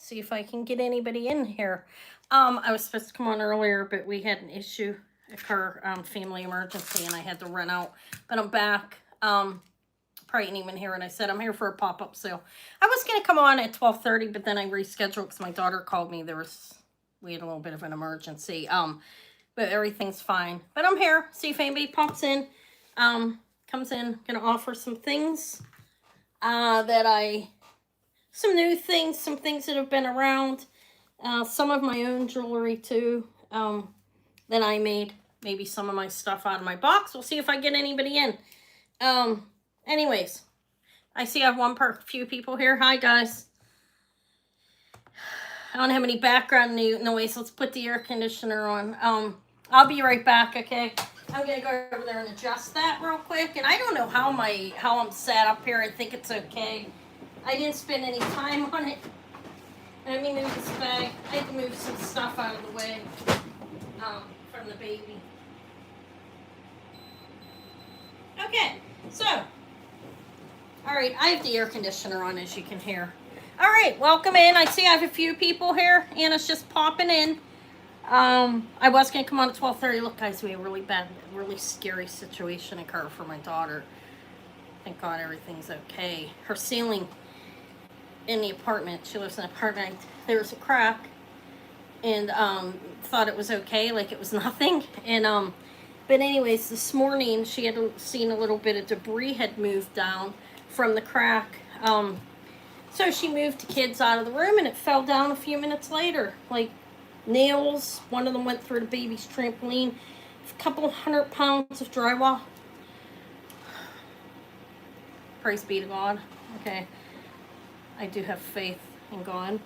See if I can get anybody in here. I was supposed to come on earlier, but we had an issue occur, family emergency, and I had to run out. But I'm back. Probably didn't even hear what I said. I'm here for a pop-up sale. I was gonna come on at 12:30, but then I rescheduled because my daughter called me. We had a little bit of an emergency. But everything's fine. But I'm here. See if anybody pops in. Comes in. Gonna offer some things. Some new things, some things that have been around. Some of my own jewelry too. That I made. Maybe some of my stuff out of my box. We'll see if I get anybody in. Anyways, I see I have few people here. Hi guys. I don't have any background noise. Let's put the air conditioner on. I'll be right back, okay? I'm gonna go over there and adjust that real quick. And I don't know how I'm set up here. I think it's okay. I didn't spend any time on it. Let me move this bag. I had to move some stuff out of the way from the baby. Okay, so, all right, I have the air conditioner on, as you can hear. All right, welcome in. I see I have a few people here. Anna's just popping in. I was going to come on at 12:30. Look, guys, we had a really scary situation occur for my daughter. Thank God everything's okay. Her ceiling in the apartment, she lives in an apartment, there was a crack, and thought it was okay, like it was nothing. And but anyways, this morning she had seen a little bit of debris had moved down from the crack. So she moved the kids out of the room, and it fell down a few minutes later. Like nails, one of them went through the baby's trampoline. A couple 100 pounds of drywall. Praise be to God. Okay. I do have faith in God.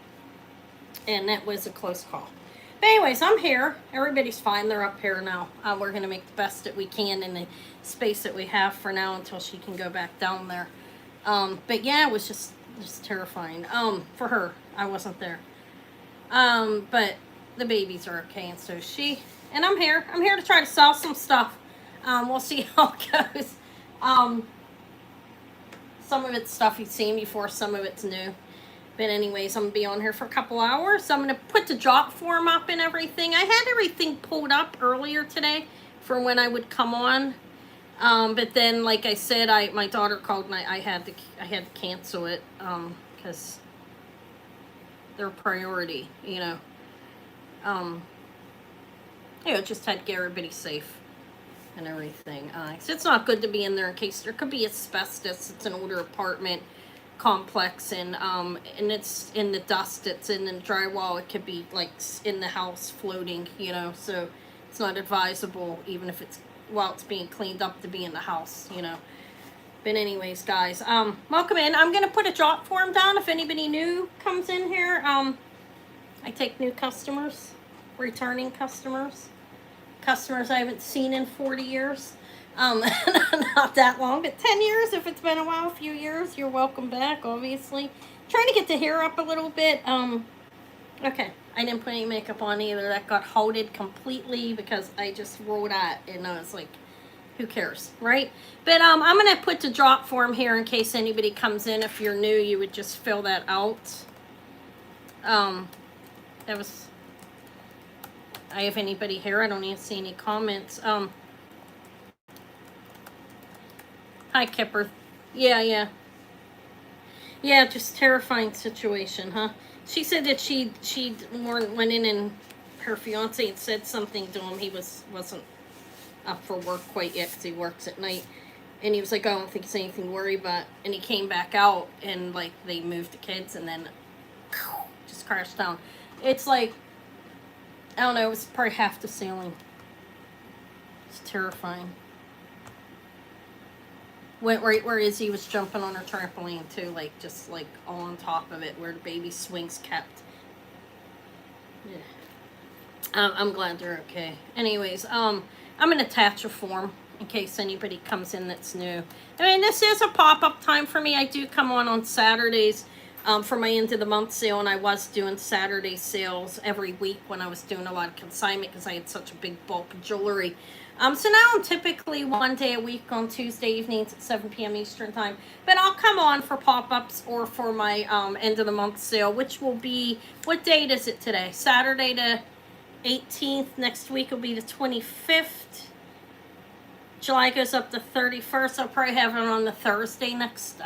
And that was a close call. But anyways, I'm here. Everybody's fine. They're up here now. We're going to make the best that we can in the space that we have for now until she can go back down there. But yeah, it was just terrifying. For her. I wasn't there. But the babies are okay, and so is she. And I'm here. I'm here to try to sell some stuff. We'll see how it goes. Some of it's stuff you've seen before, some of it's new. But anyways, I'm going to be on here for a couple hours. So I'm going to put the drop form up and everything. I had everything pulled up earlier today for when I would come on. But then, like I said, my daughter called and I had to cancel it because they're a priority, just had to get everybody safe and everything. So it's not good to be in there in case there could be asbestos. It's an older apartment complex, and it's in the dust, it's in the drywall. It could be like in the house floating, so it's not advisable, even if while it's being cleaned up, to be in the house, But anyways, guys, welcome in. I'm gonna put a drop form down if anybody new comes in here. I take new customers, returning customers I haven't seen in 40 years. Not that long, but 10 years. If it's been a while, a few years, you're welcome back, obviously. Trying to get the hair up a little bit. Okay, I didn't put any makeup on either. That got hooded completely because I just rolled out, and I was like, who cares, right? But I'm going to put the drop form here in case anybody comes in. If you're new, you would just fill that out. I have anybody here? I don't even see any comments. Hi, Kipper. Yeah, just terrifying situation, huh? She said that she went in and her fiance had said something to him. He wasn't up for work quite yet because he works at night. And he was like, I don't think it's anything to worry about. And he came back out, and like they moved the kids, and then just crashed down. It's like, I don't know, it was probably half the ceiling. It's terrifying. Went right where Izzy was jumping on her trampoline too, like just like all on top of it where the baby swings kept. Yeah. I'm glad they're okay. Anyways, I'm gonna attach a form in case anybody comes in that's new. I mean, this is a pop-up time for me. I do come on Saturdays. for my end of the month sale, and I was doing Saturday sales every week when I was doing a lot of consignment because I had such a big bulk of jewelry. So now I'm typically one day a week on Tuesday evenings at 7 p.m. Eastern time. But I'll come on for pop-ups or for my end of the month sale, which will be, what date is it today? Saturday the 18th. Next week will be the 25th. July goes up to 31st. I'll probably have it on the Thursday next,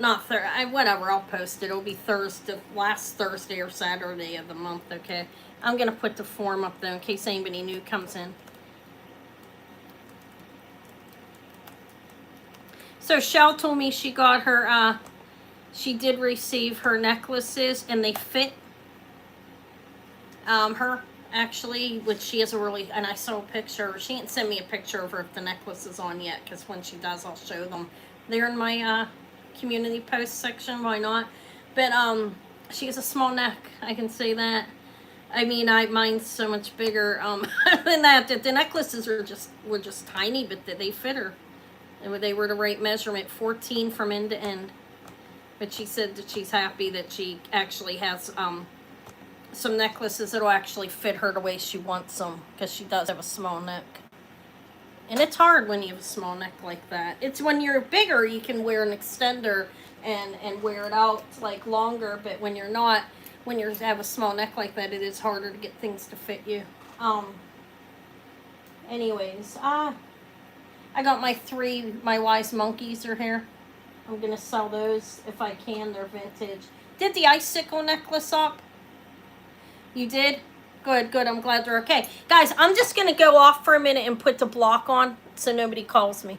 not Thursday, whatever, I'll post it. It'll be Thursday, last Thursday or Saturday of the month, okay? I'm going to put the form up, though, in case anybody new comes in. So, Shell told me she got her, she did receive her necklaces, and they fit her, actually, which she has a really, and I saw a picture. She didn't send me a picture of her if the necklace is on yet, because when she does, I'll show them. They're in my, community post section, why not? But she has a small neck, I can say that. I mean, mine's so much bigger than that. The necklaces were just tiny, but they fit her. They were the right measurement, 14 from end to end. But she said that she's happy that she actually has some necklaces that'll actually fit her the way she wants them, because she does have a small neck. And it's hard when you have a small neck like that. It's when you're bigger, you can wear an extender and wear it out like longer. But when you're not, when you have a small neck like that, it is harder to get things to fit you. Anyways, I got my wise monkeys are here. I'm gonna sell those if I can. They're vintage. Did the icicle necklace up? You did? Good. I'm glad they're okay. Guys, I'm just going to go off for a minute and put the block on so nobody calls me.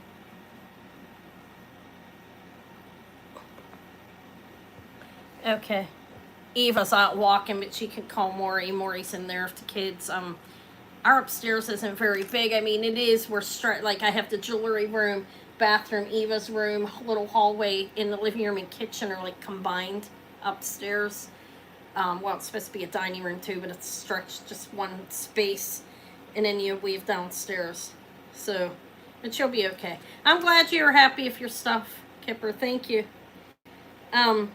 Okay. Eva's out walking, but she can call Maury. Maury's in there with the kids. Our upstairs isn't very big. I mean, it is. Like, I have the jewelry room, bathroom, Eva's room, little hallway in the living room and kitchen are, like, combined upstairs. Well, it's supposed to be a dining room too, but it's stretched just one space, and then you leave downstairs. So, but she'll be okay. I'm glad you're happy with your stuff, Kipper. Thank you. I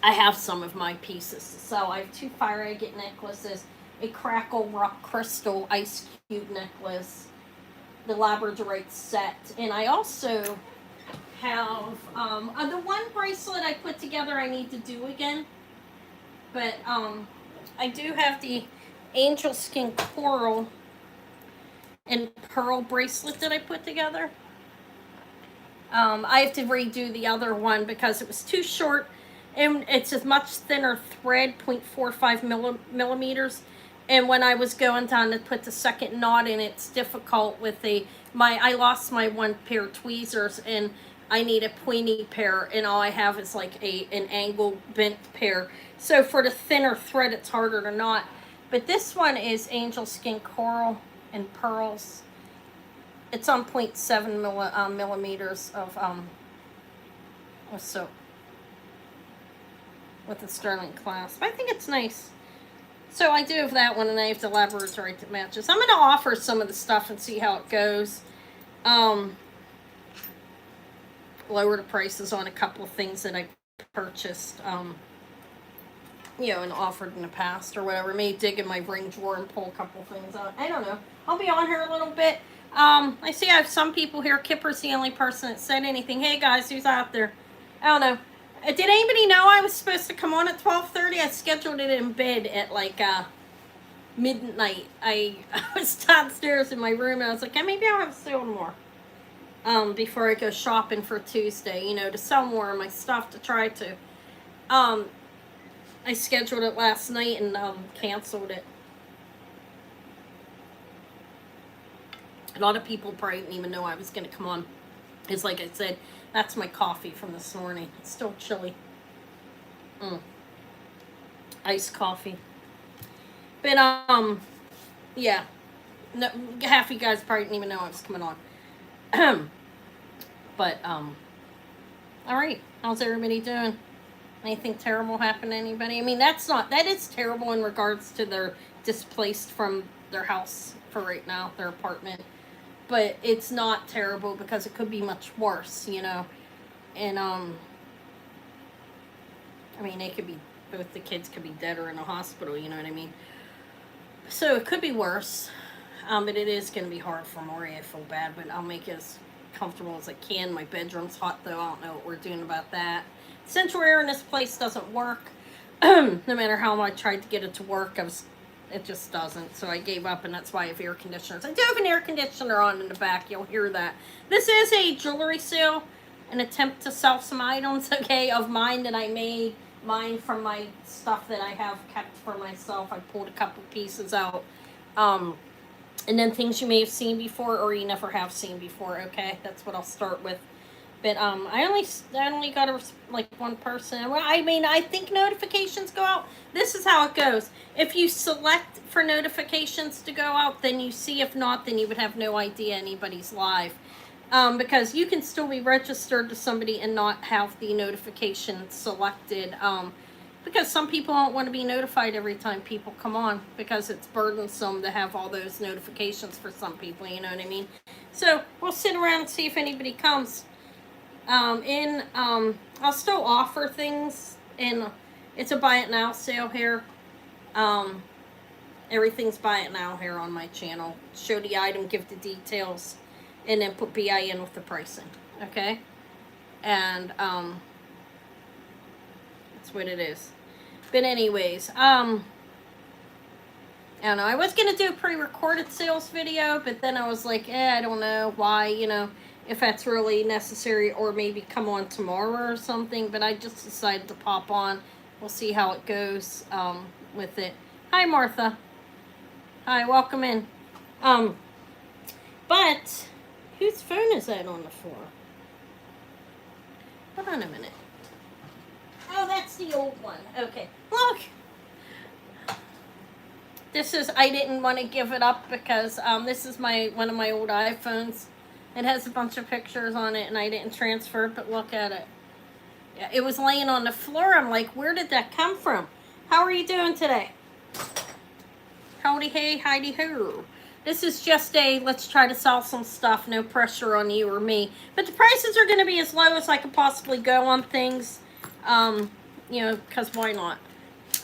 have some of my pieces. So I have 2 fire agate necklaces, a crackle rock crystal ice cube necklace, the labradorite set, and I also have the one bracelet I put together I need to do again. But I do have the angel skin coral and pearl bracelet that I put together. I have to redo the other one because it was too short, and it's a much thinner thread, 0.45 millimeters. And when I was going down to put the second knot in, it's difficult with I lost my one pair of tweezers, and I need a pointy pair, and all I have is like an angle bent pair. So for the thinner thread, it's harder to knot. But this one is angel skin coral and pearls. It's on 0.7 millimeters of soap with a sterling clasp. I think it's nice. So I do have that one, and I have the labradorite that matches. I'm going to offer some of the stuff and see how it goes. Lower the prices on a couple of things that I purchased, and offered in the past or whatever. Maybe dig in my ring drawer and pull a couple of things out. I don't know. I'll be on here a little bit. I see I have some people here. Kipper's the only person that said anything. Hey guys, who's out there? I don't know. Did anybody know I was supposed to come on at 12:30? I scheduled it in bed at like midnight. I was downstairs in my room, and I was like, maybe I'll have to sell more before I go shopping for Tuesday, to sell more of my stuff to try to. I scheduled it last night and canceled it. A lot of people probably didn't even know I was going to come on. It's like I said, that's my coffee from this morning. It's still chilly. Iced coffee. But, yeah. No, half of you guys probably didn't even know I was coming on. But, all right. How's everybody doing? Anything terrible happen to anybody? I mean, that is terrible in regards to they're displaced from their house for right now, their apartment. But it's not terrible because it could be much worse, And I mean, they could be, both the kids could be dead or in a hospital, you know what I mean? So it could be worse. But it is going to be hard for Maury. I feel bad, but I'll make it as comfortable as I can. My bedroom's hot, though. I don't know what we're doing about that. Central air in this place doesn't work. No matter how much I tried to get it to work, it just doesn't. So I gave up, and that's why I have air conditioners. I do have an air conditioner on in the back. You'll hear that. This is a jewelry sale, an attempt to sell some items, okay, of mine that I made. Mine from my stuff that I have kept for myself. I pulled a couple pieces out. And then things you may have seen before or you never have seen before, okay? That's what I'll start with. But I only got like one person. Well, I mean, I think notifications go out. This is how it goes. If you select for notifications to go out, then you see. If not, then you would have no idea anybody's live. Because you can still be registered to somebody and not have the notification selected. Because some people don't want to be notified every time people come on, because it's burdensome to have all those notifications for some people, you know what I mean? So we'll sit around and see if anybody comes. I'll still offer things, and it's a buy it now sale here. Everything's buy it now here on my channel. Show the item, give the details, and then put BIN with the pricing, okay? And that's what it is. But anyways, I don't know. I was going to do a pre-recorded sales video, but then I was like, I don't know why, if that's really necessary, or maybe come on tomorrow or something. But I just decided to pop on. We'll see how it goes with it. Hi, Martha. Hi, welcome in. But whose phone is that on the floor? Hold on a minute. Oh, that's the old one. Okay. Look. This is, I didn't want to give it up because this is one of my old iPhones. It has a bunch of pictures on it and I didn't transfer it, but look at it. Yeah, it was laying on the floor. I'm like, where did that come from? How are you doing today? Howdy hey, Heidi ho. This is just let's try to sell some stuff. No pressure on you or me. But the prices are going to be as low as I could possibly go on things. Because why not?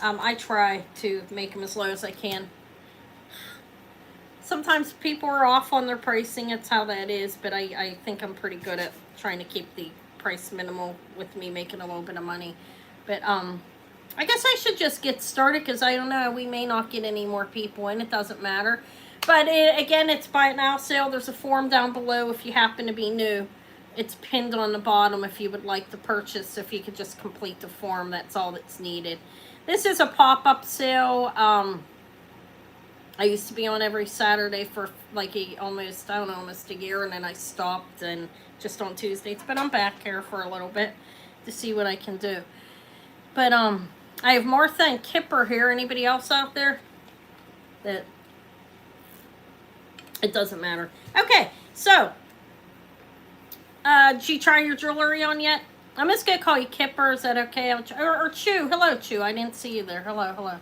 I try to make them as low as I can. Sometimes people are off on their pricing. It's how that is. But I think I'm pretty good at trying to keep the price minimal with me making a little bit of money. But, I guess I should just get started because I don't know. We may not get any more people in. It doesn't matter. But, again, it's buy it now sale. There's a form down below if you happen to be new. It's pinned on the bottom if you would like to purchase. If you could just complete the form, that's all that's needed. This is a pop-up sale. I used to be on every Saturday for like almost a year, and then I stopped and just on Tuesdays. But I'm back here for a little bit to see what I can do. But I have Martha and Kipper here. Anybody else out there? That it doesn't matter. Okay, so did you try your jewelry on yet? I'm just gonna call you Kipper. Is that okay? Or Chew. Hello, Chew. I didn't see you there. Hello.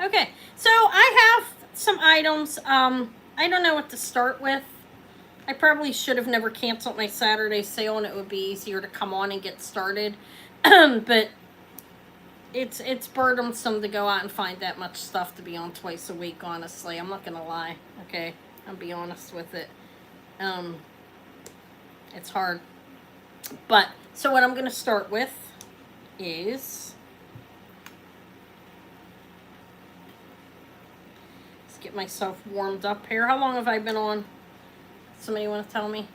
Okay, so I have some items. I don't know what to start with. I probably should have never canceled my Saturday sale, and it would be easier to come on and get started. But it's burdensome to go out and find that much stuff to be on twice a week. Honestly, I'm not gonna lie. Okay, I'll be honest with it. It's hard. But, so what I'm going to start with is, let's get myself warmed up here. How long have I been on? Somebody want to tell me?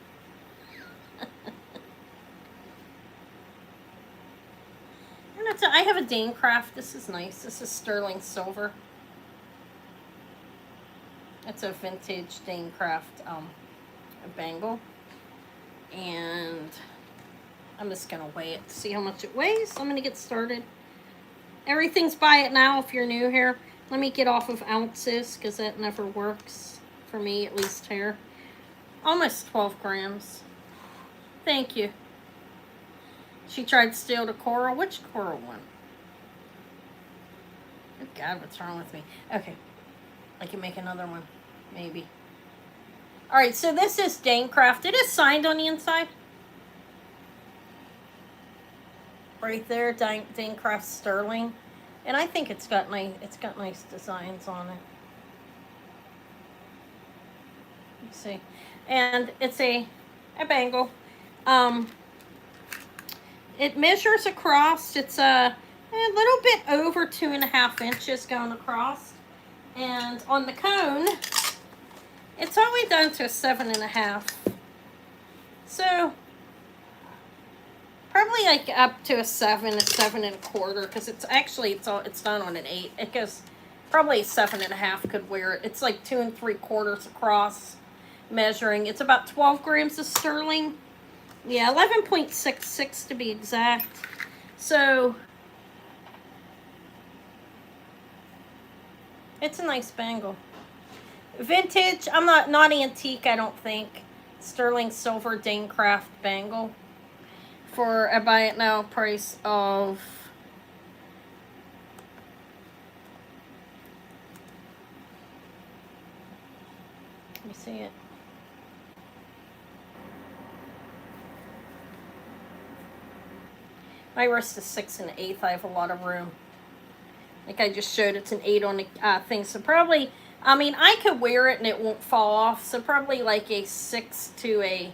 I have a Dane Craft. This is nice. This is sterling silver. It's a vintage Dane Craft a bangle. And I'm just going to weigh it to see how much it weighs. I'm going to get started. Everything's buy it now if you're new here. Let me get off of ounces because that never works for me, at least here. Almost 12 grams. Thank you. She tried to steal the coral. Which coral one? Good God, what's wrong with me? Okay. I can make another one. Maybe. Alright, so this is Dane Craft. It is signed on the inside. right there, Dangcraft sterling, and I think it's got nice designs on it. Let's see, and it's a bangle. Um, it measures across. It's a little bit over 2.5 inches going across, and on the cone, it's all the way down to a 7.5. So probably like up to a 7.25, because it's done on an 8. It goes probably a 7.5 could wear it. It's like 2 3/4 across measuring. It's about 12 grams of sterling. Yeah, 11.66 to be exact. So it's a nice bangle. Vintage. I'm not antique. I don't think. Sterling silver Dangcraft bangle for a buy it now price of let me see it. My wrist is 6 1/8. I have a lot of room. Like I just showed, it's an 8 on the thing. So probably, I mean, I could wear it and it won't fall off. So probably like a 6 to a,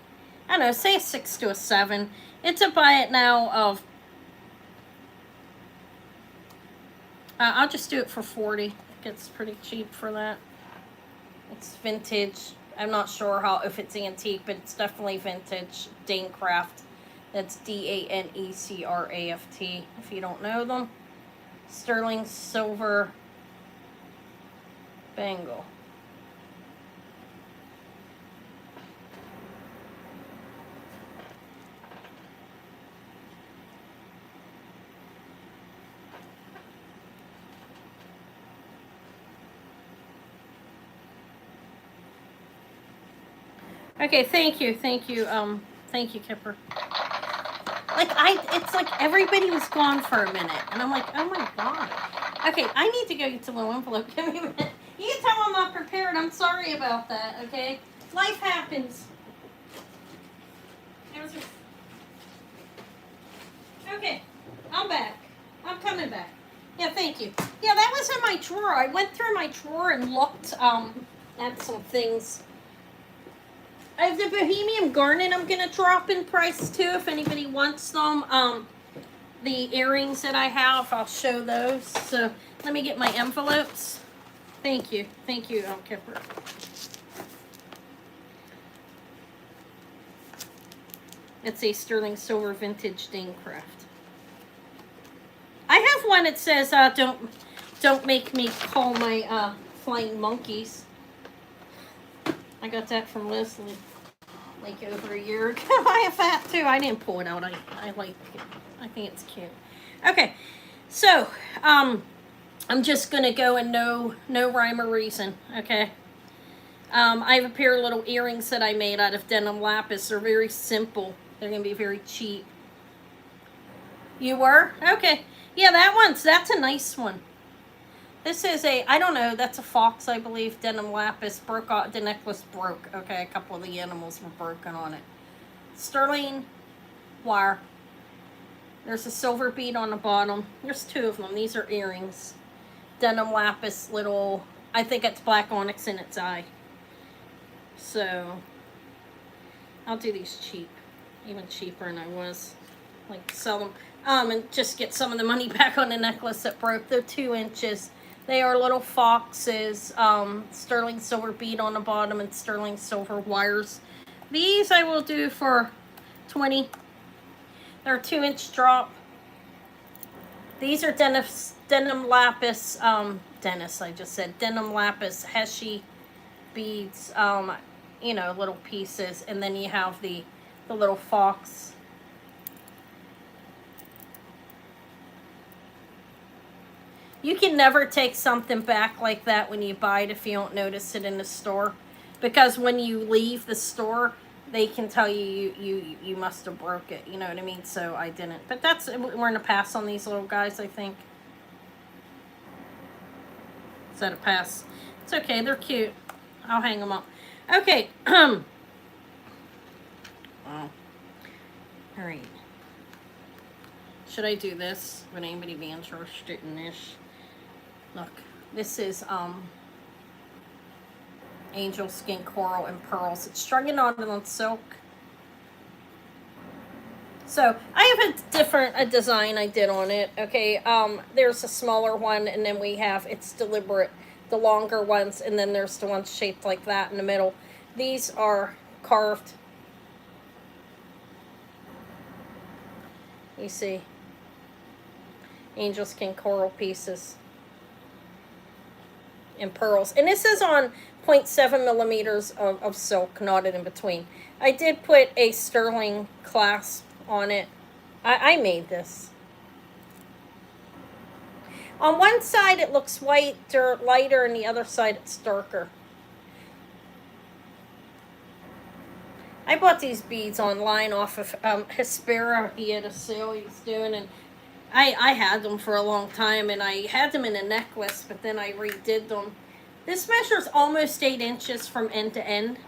I don't know, say a 6 to a 7. It's a buy it now of, I'll just do it for 40. It's pretty cheap for that. It's vintage. I'm not sure if it's antique, but it's definitely vintage. Dangcraft. That's Danecraft. If you don't know them. Sterling silver bangle. Okay, thank you, Kipper. It's like everybody was gone for a minute, and I'm like, oh my god. Okay, I need to go get the little envelope. Give me a minute. You can tell I'm not prepared. I'm sorry about that. Okay, life happens. Okay, I'm back. I'm coming back. Yeah, thank you. Yeah, that was in my drawer. I went through my drawer and looked at some things. I have the Bohemian Garnet I'm going to drop in price too if anybody wants them. The earrings that I have, I'll show those. So let me get my envelopes. Thank you, Kipper. It's a sterling silver vintage Dangcraft. I have one that says, don't make me call my flying monkeys. I got that from Leslie like over a year ago. I have that too. I didn't pull it out. I like it. I think it's cute. Okay, so I'm just gonna go and no rhyme or reason. Okay. I have a pair of little earrings that I made out of denim lapis. They're very simple. They're gonna be very cheap. You were? Okay. Yeah, that's a nice one. This is I don't know, that's a fox, I believe, denim lapis. Broke off, the necklace broke. Okay, a couple of the animals were broken on it. Sterling wire. There's a silver bead on the bottom. There's 2 of them. These are earrings. Denim lapis, little, I think it's black onyx in its eye. So, I'll do these cheap. Even cheaper than I was. Like, sell them. And just get some of the money back on the necklace that broke. They're 2 inches. They are little foxes, sterling silver bead on the bottom and sterling silver wires. These I will do for 20. They're a 2-inch drop. These are denim lapis, denim lapis Heshy beads, little pieces. And then you have the little fox. You can never take something back like that when you buy it if you don't notice it in the store. Because when you leave the store, they can tell you must have broke it. You know what I mean? So I didn't. But we're going to pass on these little guys, I think. Is that a pass? It's okay. They're cute. I'll hang them up. Okay. Wow. All right. Should I do this? Would anybody be interested in this? Look, this is angel skin coral and pearls. It's strung on silk. So I have a design I did on it. Okay, there's a smaller one, and then we have, it's deliberate, the longer ones, and then there's the ones shaped like that in the middle. These are carved. You see, angel skin coral pieces and pearls, and this is on 0.7 millimeters of silk knotted in between. I did put a sterling clasp on it. I made this. On one side it looks lighter, and the other side it's darker. I bought these beads online off of Hespera. He had a sale he was doing, and I had them for a long time, and I had them in a necklace, but then I redid them. This measures almost 8 inches from end to end.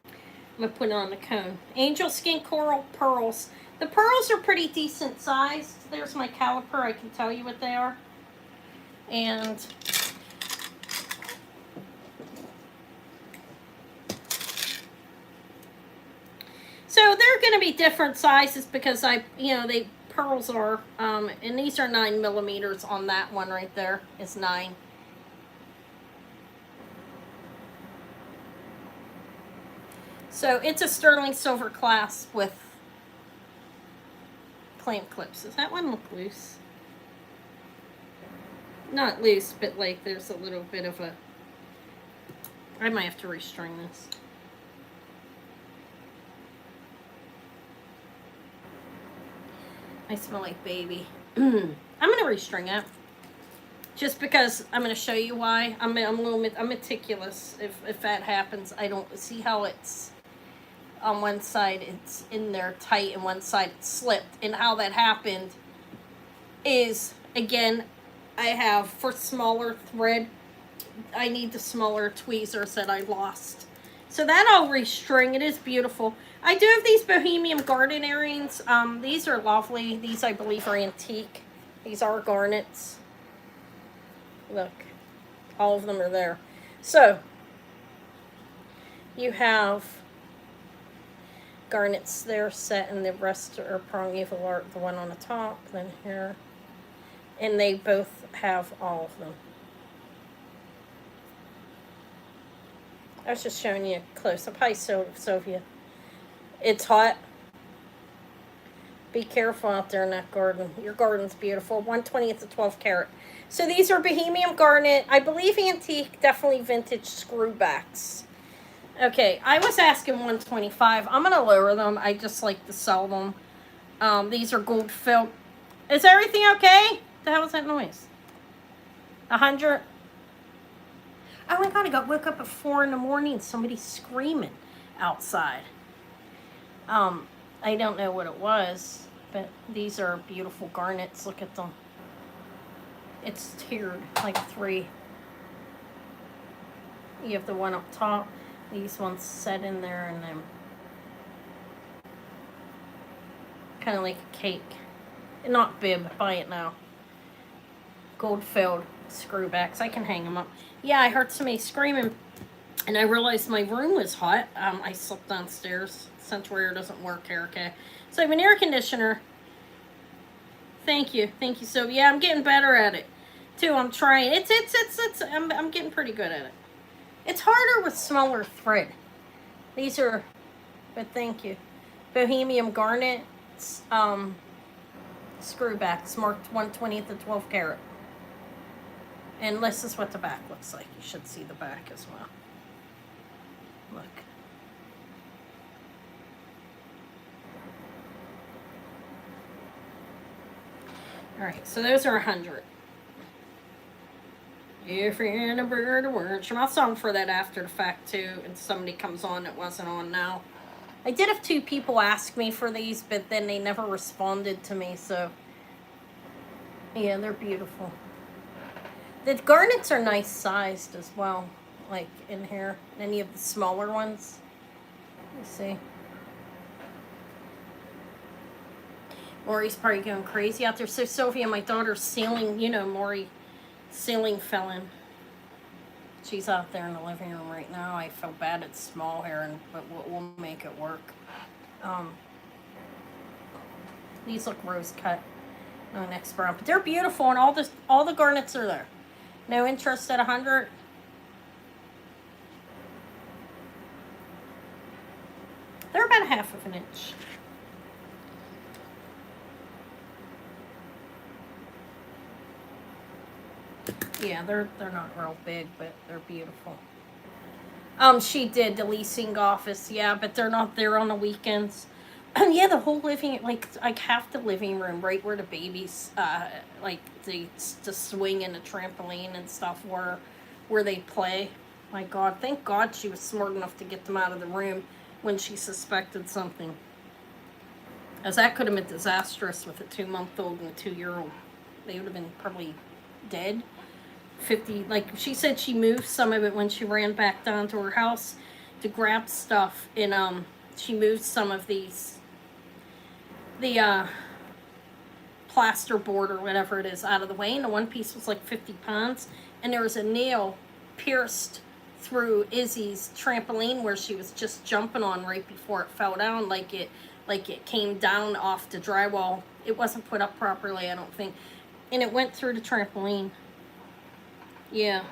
I'm going to put it on the cone. Angel skin coral pearls. The pearls are pretty decent sized. There's my caliper. I can tell you what they are. And so they're going to be different sizes because pearls are, and these are 9 millimeters on that one right there is 9. So it's a sterling silver clasp with clamp clips. Does that one look loose? Not loose, but like there's a little bit of a, I might have to restring this. I smell like baby. I'm going to restring it. Just because I'm going to show you why. I'm meticulous. If that happens, I don't see how it's on one side it's in there tight and one side it's slipped. And how that happened is, again, I have, for smaller thread, I need the smaller tweezers that I lost. So that I'll restring. It is beautiful. I do have these Bohemian Garden earrings. These are lovely. These, I believe, are antique. These are garnets. Look, all of them are there. So, you have garnets there set, and the rest are prong evil art, the one on the top, then here. And they both have all of them. I was just showing you a close-up. Hi, Sophia. It's hot. Be careful out there in that garden. Your garden's beautiful. 1/20 to 12 karat. So these are Bohemian Garnet. I believe antique, definitely vintage screwbacks. Okay, I was asking 125. I'm going to lower them. I just like to sell them. These are gold filled. Is everything okay? The hell was that noise? 100. Oh my God, I got woke up at 4 in the morning. Somebody's screaming outside. I don't know what it was, but these are beautiful garnets. Look at them. It's tiered, like 3. You have the one up top. These ones set in there, and then kind of like a cake. Not bib, buy it now. Gold filled screwbacks. I can hang them up. Yeah, I heard somebody screaming, and I realized my room was hot. I slept downstairs. Central air doesn't work, Erica. So I have an air conditioner. Thank you. Thank you. So yeah, I'm getting better at it too. I'm trying. I'm getting pretty good at it. It's harder with smaller thread. These are, but thank you. Bohemian Garnet screwbacks marked 1/20 to 12 karat. And this is what the back looks like. You should see the back as well. Look. Alright, so those are 100. If you're in a bird of words. I'll song for that after the fact too, and somebody comes on that wasn't on now. I did have 2 people ask me for these, but then they never responded to me, so yeah, they're beautiful. The garnets are nice sized as well, like in here. And you have the smaller ones. You see. Maury's probably going crazy out there. So Sophia, my daughter's sailing, Maury sailing fell in. She's out there in the living room right now. I feel bad it's small here, but we'll make it work. These look rose cut. No next brown, but they're beautiful, and all the garnets are there. No interest at 100. They're about 1/2 of an inch. Yeah, they're not real big, but they're beautiful. She did the leasing office, yeah, but they're not there on the weekends. Yeah, the whole living, like half the living room, right where the babies, like the swing and the trampoline and stuff where they play. My God, thank God she was smart enough to get them out of the room when she suspected something. As that could have been disastrous with a 2-month-old and a 2-year-old. They would have been probably dead. 50, like she said, she moved some of it when she ran back down to her house to grab stuff, and she moved some of the plasterboard or whatever it is out of the way, and the one piece was like 50 pounds, and there was a nail pierced through Izzy's trampoline where she was just jumping on right before it fell down, like it came down off the drywall. It wasn't put up properly, I don't think, and it went through the trampoline. Yeah,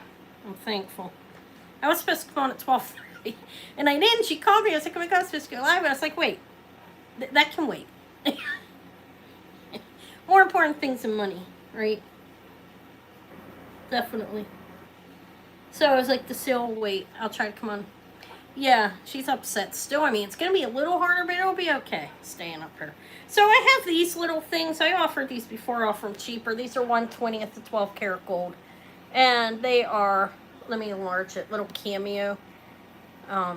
I'm thankful. I was supposed to come on at 12:30, and I didn't. She called me. I was like, oh my God, I was supposed to go live. And I was like, wait, that can wait. More important things than money, right? Definitely. So I was like, the sale will wait. I'll try to come on. Yeah, she's upset still. I mean, it's going to be a little harder, but it'll be okay staying up here. So I have these little things. I offered these before. I offer them cheaper. These are 1/20th to 12 karat gold. And they are, let me enlarge it, little cameo. I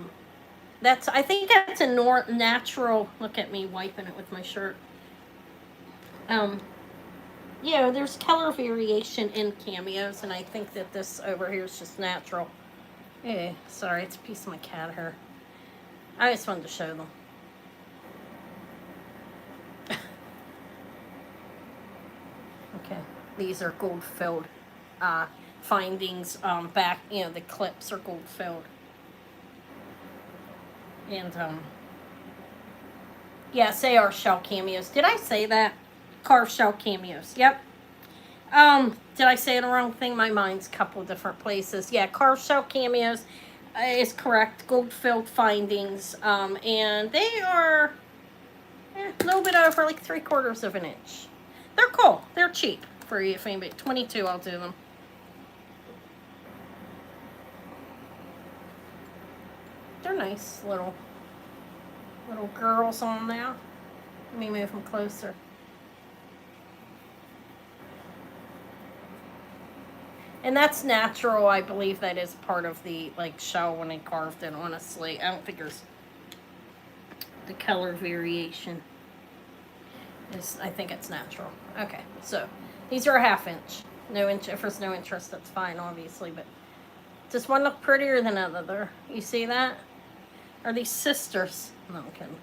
think that's a natural, look at me wiping it with my shirt. There's color variation in cameos, and I think that this over here is just natural. Yeah, sorry, it's a piece of my cat hair. I just wanted to show them. Okay, these are gold filled findings back, the clips are gold filled. And yes, they are shell cameos. Did I say that? Carved shell cameos. Yep. Did I say the wrong thing? My mind's a couple different places. Yeah, carved shell cameos is correct. Gold filled findings. And they are a little bit over, like 3/4 of an inch. They're cool. They're cheap for you, if anybody. 22, I'll do them. They're nice little girls on there. Let me move them closer. And that's natural. I believe that is part of the shell when they carved it, honestly. I don't think there's the color variation. I think it's natural. Okay, so these are a 1/2 inch. No inch. If there's no interest, that's fine, obviously, but does one look prettier than another? You see that? Are these sisters? No, I'm kidding.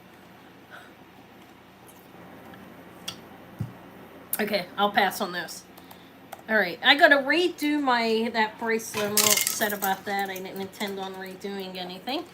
Okay, I'll pass on those. Alright, I gotta redo that bracelet. I'm a little upset about that. I didn't intend on redoing anything.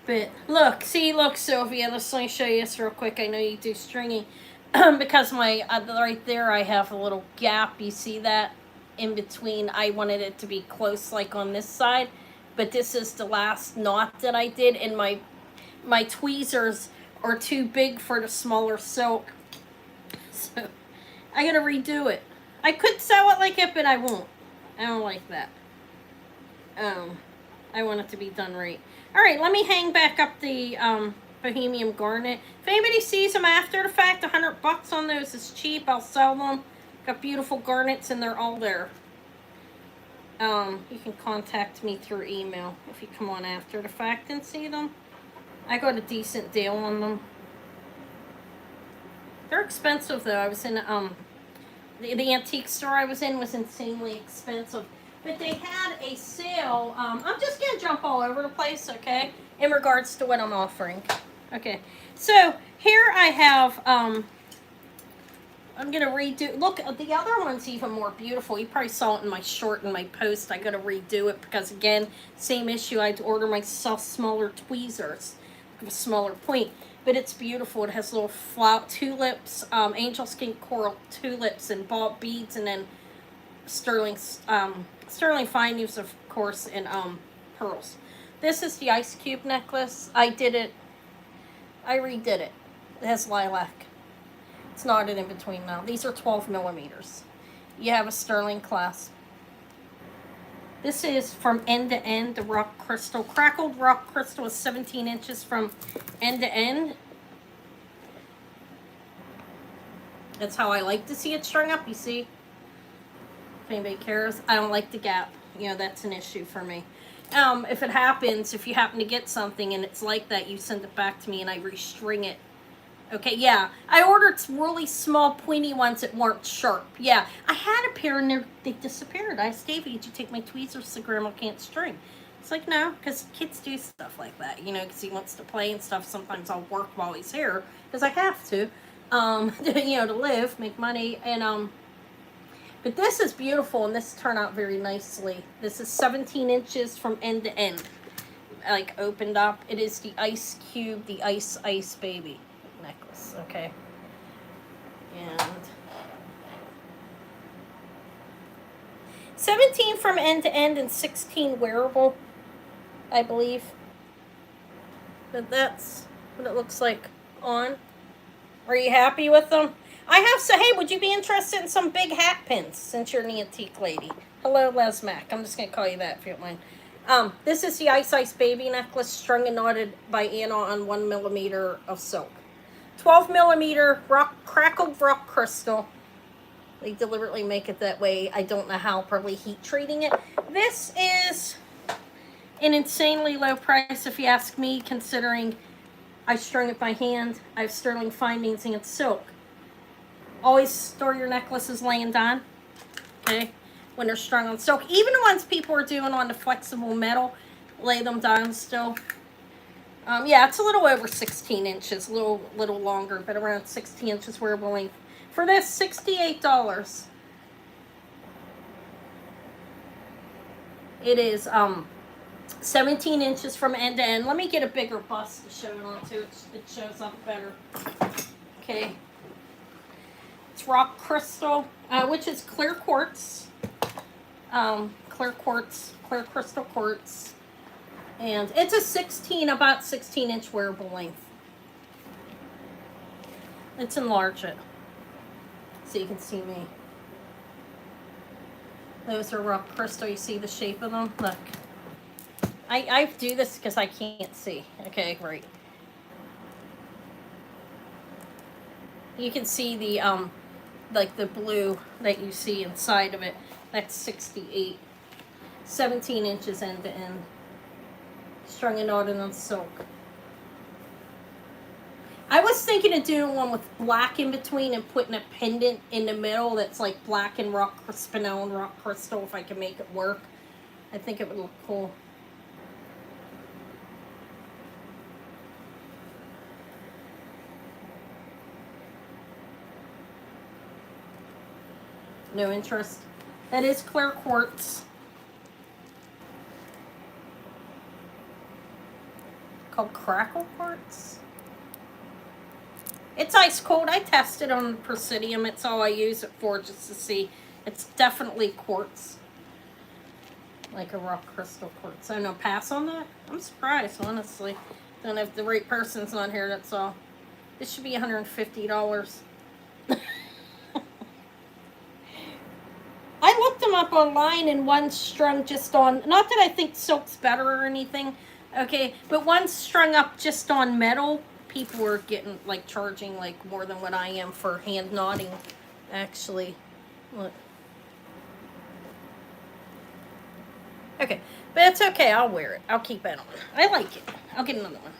But look, Sylvia, let me show you this real quick. I know you do stringy. Because right there I have a little gap. You see that? In between, I wanted it to be close like on this side. But this is the last knot that I did, and my tweezers are too big for the smaller silk. So I gotta redo it. I could sew it like it, but I won't. I don't like that. I want it to be done right. Alright, let me hang back up the Bohemian Garnet. If anybody sees them after the fact, $100 on those is cheap. I'll sell them. Got beautiful garnets, and they're all there. You can contact me through email if you come on after the fact and see them. I got a decent deal on them. They're expensive though. I was in the antique store I was in was insanely expensive. But they had a sale. I'm just gonna jump all over the place, okay? In regards to what I'm offering. Okay. So Here I have, I'm going to redo, look, the other one's even more beautiful. You probably saw it in my short and my post. I got to redo it because, again, same issue. I had to order myself smaller tweezers, a smaller point. But it's beautiful. It has little flower tulips, angel skin coral tulips and ball beads, and then sterling fine use, of course, and pearls. This is the ice cube necklace. I redid it. It has lilac. It's knotted in between now. These are 12 millimeters. You have a sterling clasp. This is from end to end, the rock crystal. Crackled rock crystal is 17 inches from end to end. That's how I like to see it strung up, you see? If anybody cares. I don't like the gap. You know, that's an issue for me. If it happens, if you happen to get something and it's like that, you send it back to me and I restring it. Okay, yeah. I ordered really small, pointy ones that weren't sharp. Yeah, I had a pair and they disappeared. I asked Davey, did you take my tweezers so Grandma can't string? It's like, no, because kids do stuff like that, you know, because he wants to play and stuff. Sometimes I'll work while he's here, because I have to, you know, to live, make money, and, but this is beautiful, and this turned out very nicely. This is 17 inches from end to end, like, opened up. It is the ice cube, the ice baby necklace, okay? And 17 from end to end and 16 wearable, I believe. But that's what it looks like on. Are you happy with them? I have, so hey, would you be interested in some big hat pins since you're an antique lady? Hello, Les Mac. I'm just going to call you that if you don't mind. This is the Ice Baby necklace, strung and knotted by Anna on 1 millimeter of silk. 12 millimeter crackled rock crystal. They deliberately make it that way. I don't know how, probably heat treating it. This is an insanely low price if you ask me, considering I strung it by hand. I have sterling findings and silk. Always store your necklaces laying down, okay, when they're strung on silk. Even the ones people are doing on the flexible metal, lay them down still. Yeah, it's a little over 16 inches, a little longer, but around 16 inches wearable length. For this, $68. It is 17 inches from end to end. Let me get a bigger bust to show it on too. It shows up better. Okay. It's rock crystal, which is clear quartz. Clear crystal quartz. And it's a about 16 inch wearable length. Let's enlarge it so you can see me. Those are rock crystal. You see the shape of them? Look. I do this because I can't see. Okay, right. You can see the, like the blue that you see inside of it. That's 68. 17 inches end to end. Strung and knotted on silk. I was thinking of doing one with black in between and putting a pendant in the middle that's like black and spinel and rock crystal if I can make it work. I think it would look cool. No interest. That is clear quartz. Called crackle quartz. It's ice cold. I tested on Presidium. It's all I use it for, just to see. It's definitely quartz. Like a rock crystal quartz. I know, pass on that? I'm surprised, honestly. Don't know if the right person's not here, that's all. This should be $150. I looked them up online, and one's strung just on, not that I think silk's better or anything, okay, but one's strung up just on metal. People were getting, like, charging, like, more than what I am for hand knotting, actually. Look. Okay, but it's okay. I'll wear it. I'll keep it on. I like it. I'll get another one.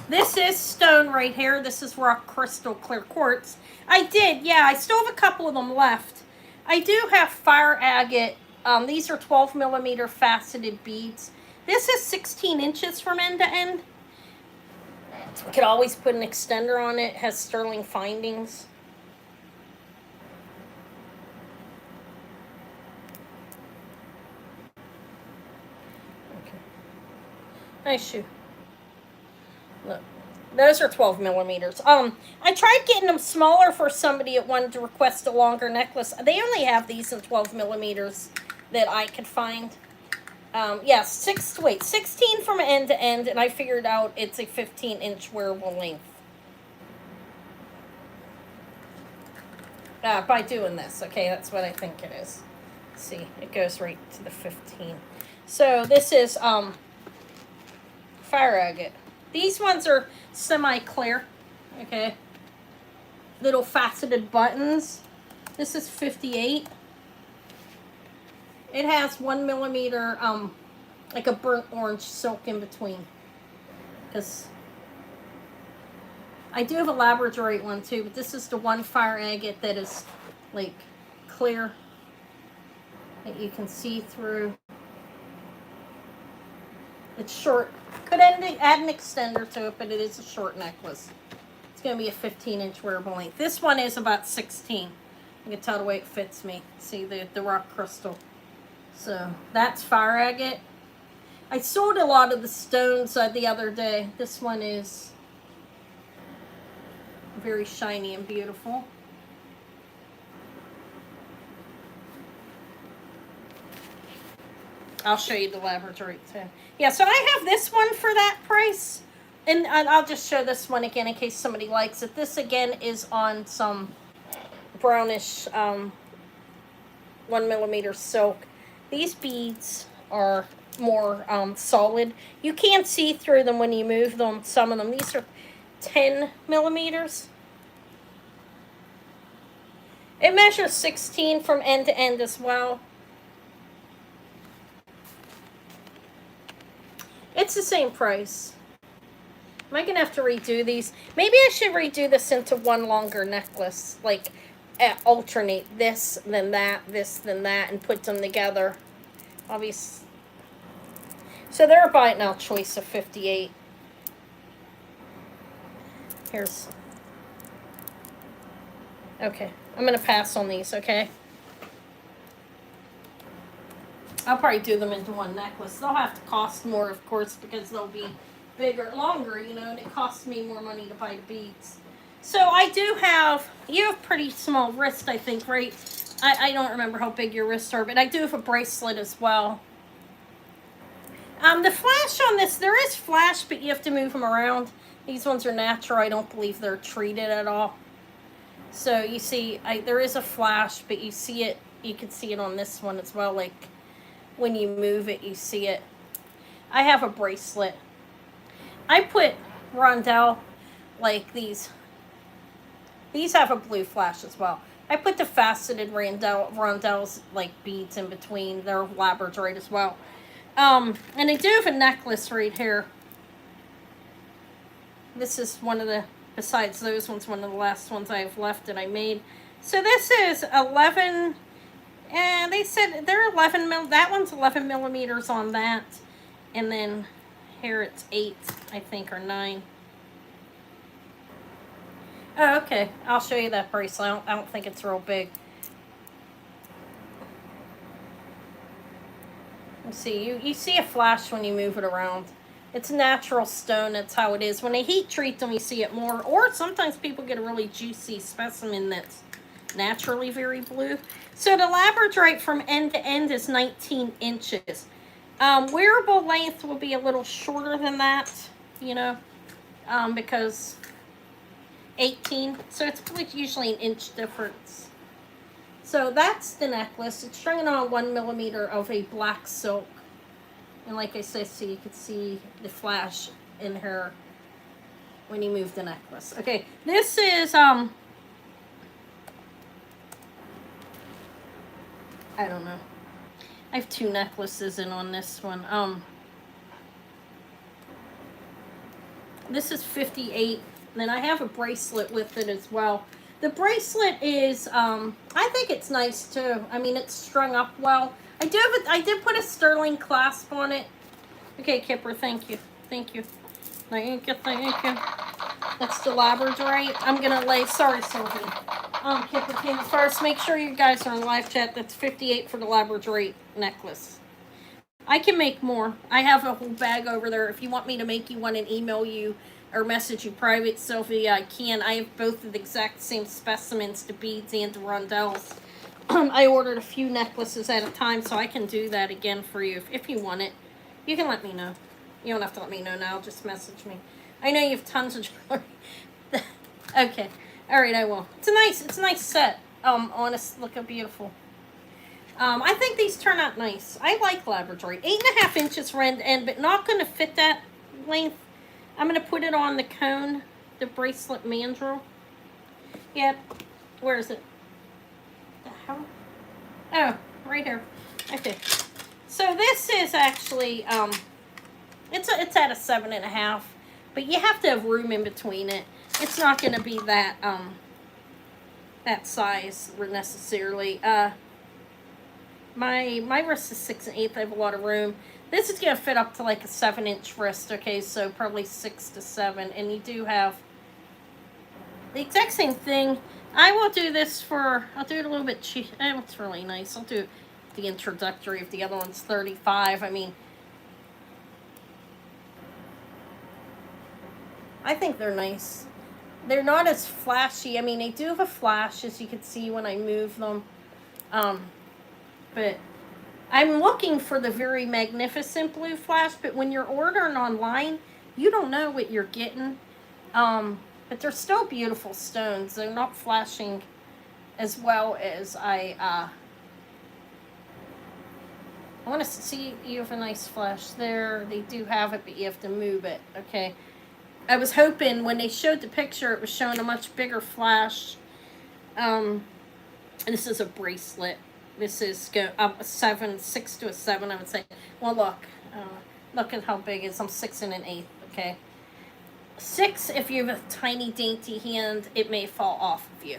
This is stone right here. This is rock crystal clear quartz. I still have a couple of them left. I do have fire agate. These are 12 millimeter faceted beads. This is 16 inches from end to end. You could always put an extender on it. It has sterling findings. Okay. Nice shoe. Look. Those are 12 millimeters. I tried getting them smaller for somebody that wanted to request a longer necklace. They only have these in 12 millimeters that I could find. Yes, 16 from end to end, and I figured out it's a 15-inch wearable length. By doing this, okay, that's what I think it is. See, it goes right to the 15. So this is fire agate. These ones are semi-clear, okay. Little faceted buttons. This is 58. It has 1 millimeter, like a burnt orange silk in between. Because I do have a labradorite one too, but this is the one fire agate that is like clear, that you can see through. It's short. Could add an extender to it, but it is a short necklace. It's going to be a 15-inch wearable length. This one is about 16. You can tell the way it fits me. See the rock crystal. So that's fire agate. I sold a lot of the stones the other day. This one is very shiny and beautiful. I'll show you the labradorite too. Yeah, so I have this one for that price. And I'll just show this one again in case somebody likes it. This again is on some brownish 1 millimeter silk. These beads are more solid. You can't see through them when you move them, some of them. These are 10 millimeters. It measures 16 from end to end as well. It's the same price. Am I going to have to redo these? Maybe I should redo this into one longer necklace. Like, alternate this, then that, this, then that, and put them together. Obviously. So they're a buy it now choice of 58. Here's. Okay. I'm going to pass on these, okay? I'll probably do them into one necklace. They'll have to cost more, of course, because they'll be bigger, longer, you know, and it costs me more money to buy the beads. So I do have, you have pretty small wrist, I think, right? I don't remember how big your wrists are, but I do have a bracelet as well. The flash on this, there is flash, but you have to move them around. These ones are natural. I don't believe they're treated at all. So you see, there is a flash, but you see it, you can see it on this one as well, like when you move it, you see it. I have a bracelet. I put rondelle, like these. These have a blue flash as well. I put the faceted rondelles, like beads in between. They're labradorite as well. And I do have a necklace right here. This is one of the, besides those ones, one of the last ones I have left that I made. So this is 11, and they said they're 11 mil, that one's 11 millimeters on that. And then here it's 8, I think, or 9. Oh, okay. I'll show you that bracelet. I don't think it's real big. See, you see a flash when you move it around. It's natural stone. That's how it is. When they heat treat them, you see it more. Or sometimes people get a really juicy specimen that's naturally very blue. So the labradorite from end to end is 19 inches. Wearable length will be a little shorter than that, you know, because 18. So it's usually an inch difference. So that's the necklace. It's strung on 1 millimeter of a black silk. And like I said, so you can see the flash in her when you move the necklace. Okay, this is, I don't know. I have 2 necklaces in on this one. This is 58. And then I have a bracelet with it as well. The bracelet is, I think it's nice too. I mean, it's strung up well. I did put a sterling clasp on it. Okay, Kipper, thank you. Thank you. Thank you, thank you. That's the labradorite. I'm gonna lay, sorry, Sylvie. Kipper came first. Make sure you guys are in live chat. That's 58 for the labradorite necklace. I can make more. I have a whole bag over there. If you want me to make you one and email you or message you private, Sylvia, I can. I have both of the exact same specimens, the beads and the rondelles. I ordered a few necklaces at a time, so I can do that again for you if you want it. You can let me know. You don't have to let me know now. Just message me. I know you have tons of jewelry. Okay. All right, I will. It's a nice set. Honest, look how beautiful. I think these turn out nice. I like labradorite. 8.5 inches for end, but not going to fit that length. I'm going to put it on the cone, the bracelet mandrel. Yep. Where is it? The hell? Oh, right here. Okay. So this is actually, it's at a 7.5, but you have to have room in between it. It's not going to be that, that size necessarily. My wrist is 6 1/8. I have a lot of room. This is gonna fit up to like a 7-inch wrist. Okay, so probably 6 to 7, and you do have the exact same thing. I will do this for. I'll do it a little bit cheap. It's really nice. I'll do the introductory if the other one's 35. I mean, I think they're nice. They're not as flashy. I mean, they do have a flash, as you can see when I move them. But I'm looking for the very magnificent blue flash, but when you're ordering online, you don't know what you're getting. But they're still beautiful stones. They're not flashing as well as I want to see. You have a nice flash there. They do have it, but you have to move it. Okay. I was hoping when they showed the picture, it was showing a much bigger flash. And this is a bracelet. This is a 6 to a 7, I would say. Well, look at how big it is. I'm 6 1/8. Okay, 6 if you have a tiny dainty hand, it may fall off of you.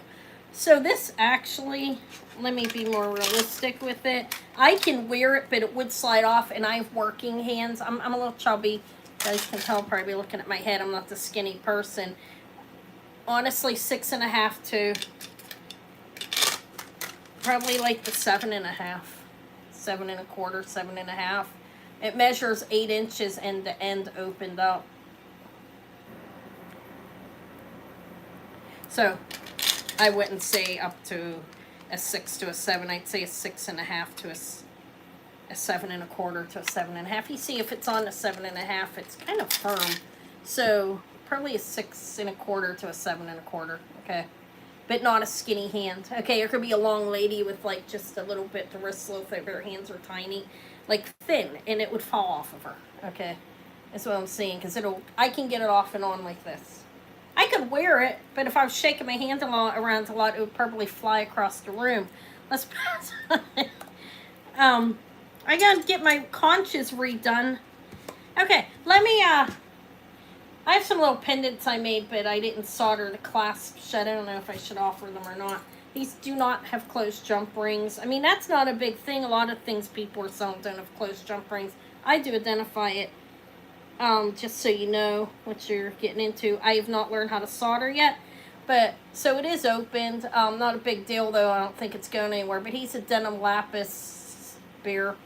So this actually, let me be more realistic with it. I can wear it, but it would slide off, and I have working hands. I'm a little chubby. You guys can tell probably looking at my head. I'm not the skinny person. Honestly, 6.5 to. Probably like the 7.5, 7 1/4, 7.5. It measures 8 inches and the end opened up. So I wouldn't say up to a 6 to a 7. I'd say a 6.5 to a 7 1/4 to a 7.5. You see, if it's on a 7.5, it's kind of firm. So probably a 6 1/4 to a 7 1/4. Okay. But not a skinny hand. Okay, it could be a long lady with like just a little bit the wrist slope if her hands are tiny, like thin, and it would fall off of her. Okay, that's what I'm saying, because I can get it off and on like this. I could wear it, but if I was shaking my hand around a lot, it would probably fly across the room. Let's pass on it. I gotta get my conches redone. Okay, let me I have some little pendants I made, but I didn't solder the clasp shut. I don't know if I should offer them or not. These do not have closed jump rings. I mean, that's not a big thing. A lot of things people are selling don't have closed jump rings. I do identify it, just so you know what you're getting into. I have not learned how to solder yet, but so it is opened. Not a big deal, though. I don't think it's going anywhere. But he's a denim lapis, bear,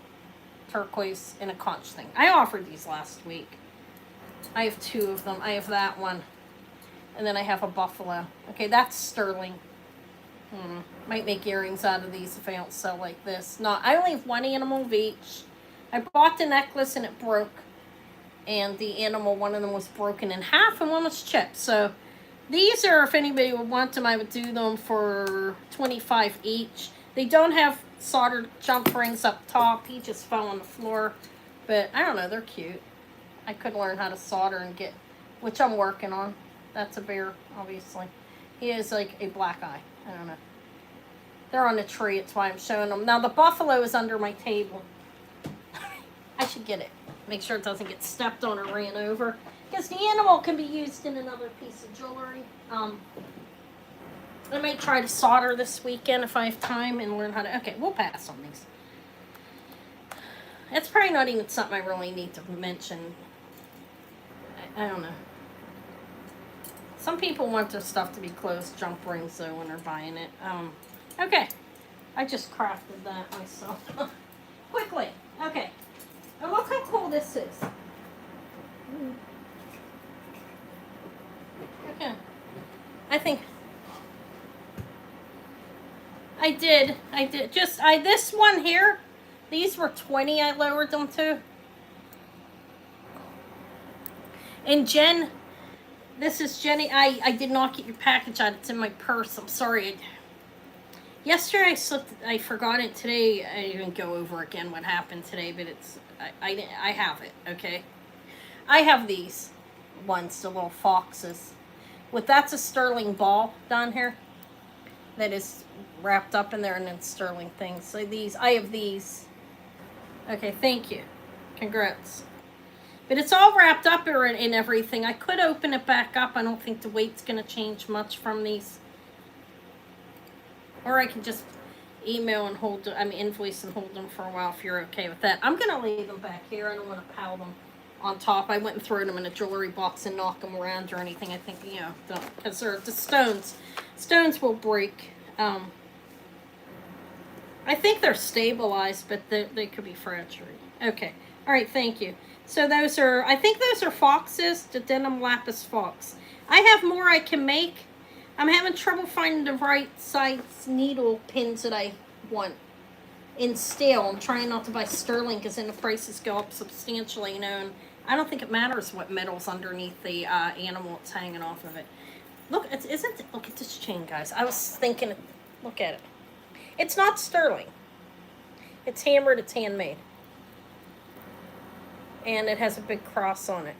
turquoise, and a conch thing. I offered these last week. I have 2 of them. I have that one. And then I have a buffalo. Okay, that's sterling. Might make earrings out of these if I don't sell like this. No, I only have 1 animal of each. I bought the necklace and it broke. And the animal, one of them was broken in half and one was chipped. So these are, if anybody would want them, I would do them for $25 each. They don't have soldered jump rings up top. He just fell on the floor. But I don't know, they're cute. I could learn how to solder and get, which I'm working on. That's a bear, obviously. He has like a black eye. I don't know. They're on the tree. That's why I'm showing them. Now the buffalo is under my table. I should get it. Make sure it doesn't get stepped on or ran over. Because the animal can be used in another piece of jewelry. I might try to solder this weekend if I have time and learn how to. Okay, we'll pass on these. It's probably not even something I really need to mention. I don't know. Some people want their stuff to be closed jump rings though when they're buying it. Okay. I just crafted that myself. Quickly. Okay. And look how cool this is. Okay. I think I did. This one here, these were 20 I lowered them to. And Jen, this is Jenny. I did not get your package out. It's in my purse. I'm sorry. Yesterday I forgot it. Today I didn't go over again what happened today, but I have it, okay? I have these ones, the little foxes. That's a sterling ball down here that is wrapped up in there, and then sterling things. So I have these. Okay, thank you. Congrats. But it's all wrapped up in everything. I could open it back up. I don't think the weight's going to change much from these. Or I can just email and invoice and hold them for a while if you're okay with that. I'm going to leave them back here. I don't want to pile them on top. I wouldn't throw them in a jewelry box and knock them around or anything. I think, because they're the stones. Stones will break. I think they're stabilized, but they could be fragile. Okay. All right, thank you. So I think those are foxes, the denim lapis fox. I have more I can make. I'm having trouble finding the right size needle pins that I want in steel. I'm trying not to buy sterling because then the prices go up substantially, and I don't think it matters what metal's underneath the animal it's hanging off of it. Look, look at this chain, guys. I was thinking, look at it. It's not sterling. It's hammered, it's handmade. And it has a big cross on it.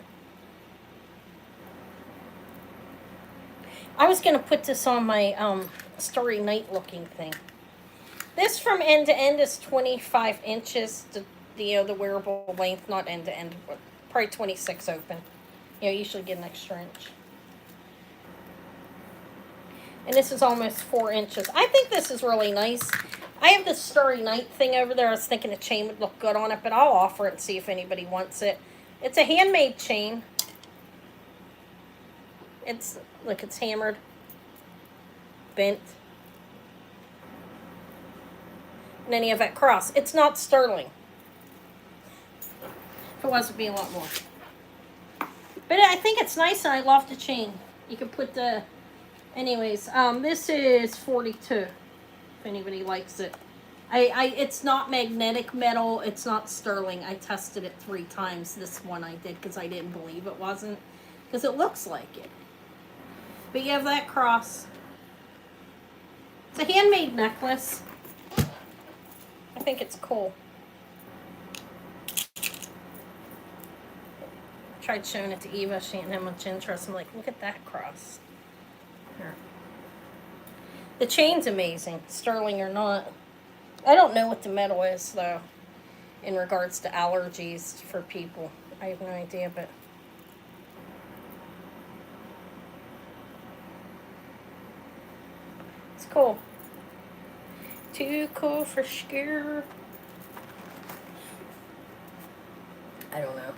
I was going to put this on my Starry Night looking thing. This from end to end is 25 inches. The wearable length, not end to end, but probably 26 open. You usually get an extra inch. And this is almost 4 inches. I think this is really nice. I have this Starry Night thing over there. I was thinking a chain would look good on it, but I'll offer it and see if anybody wants it. It's a handmade chain. Look, it's hammered, bent. And then you have that cross. It's not sterling. If it was, it'd be a lot more. But I think it's nice, and I love the chain. You can put the... Anyways, this is 42, if anybody likes it. It's not magnetic metal. It's not sterling. I tested it 3 times. This one I did because I didn't believe it wasn't. Because it looks like it. But you have that cross. It's a handmade necklace. I think it's cool. Tried showing it to Eva. She didn't have much interest. I'm like, look at that cross. Here. The chain's amazing, sterling or not. I don't know what the metal is, though, in regards to allergies for people. I have no idea, but... it's cool. Too cool for scare. I don't know.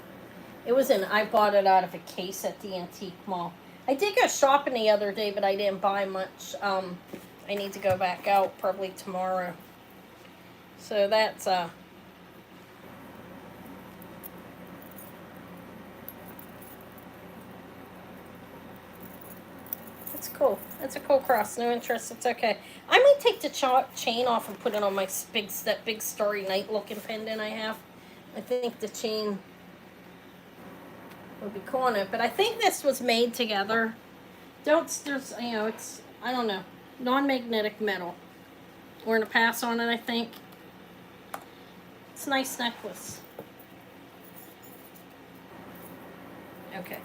I bought it out of a case at the antique mall. I did go shopping the other day, but I didn't buy much. I need to go back out probably tomorrow. So that's it's cool. It's a cool cross. No interest. It's okay. I might take the chain off and put it on my big Starry Night looking pendant I have. I think the chain would be cool on it, but I think this was made together. It's, I don't know, non-magnetic metal. We're gonna pass on it, I think. It's a nice necklace. Okay.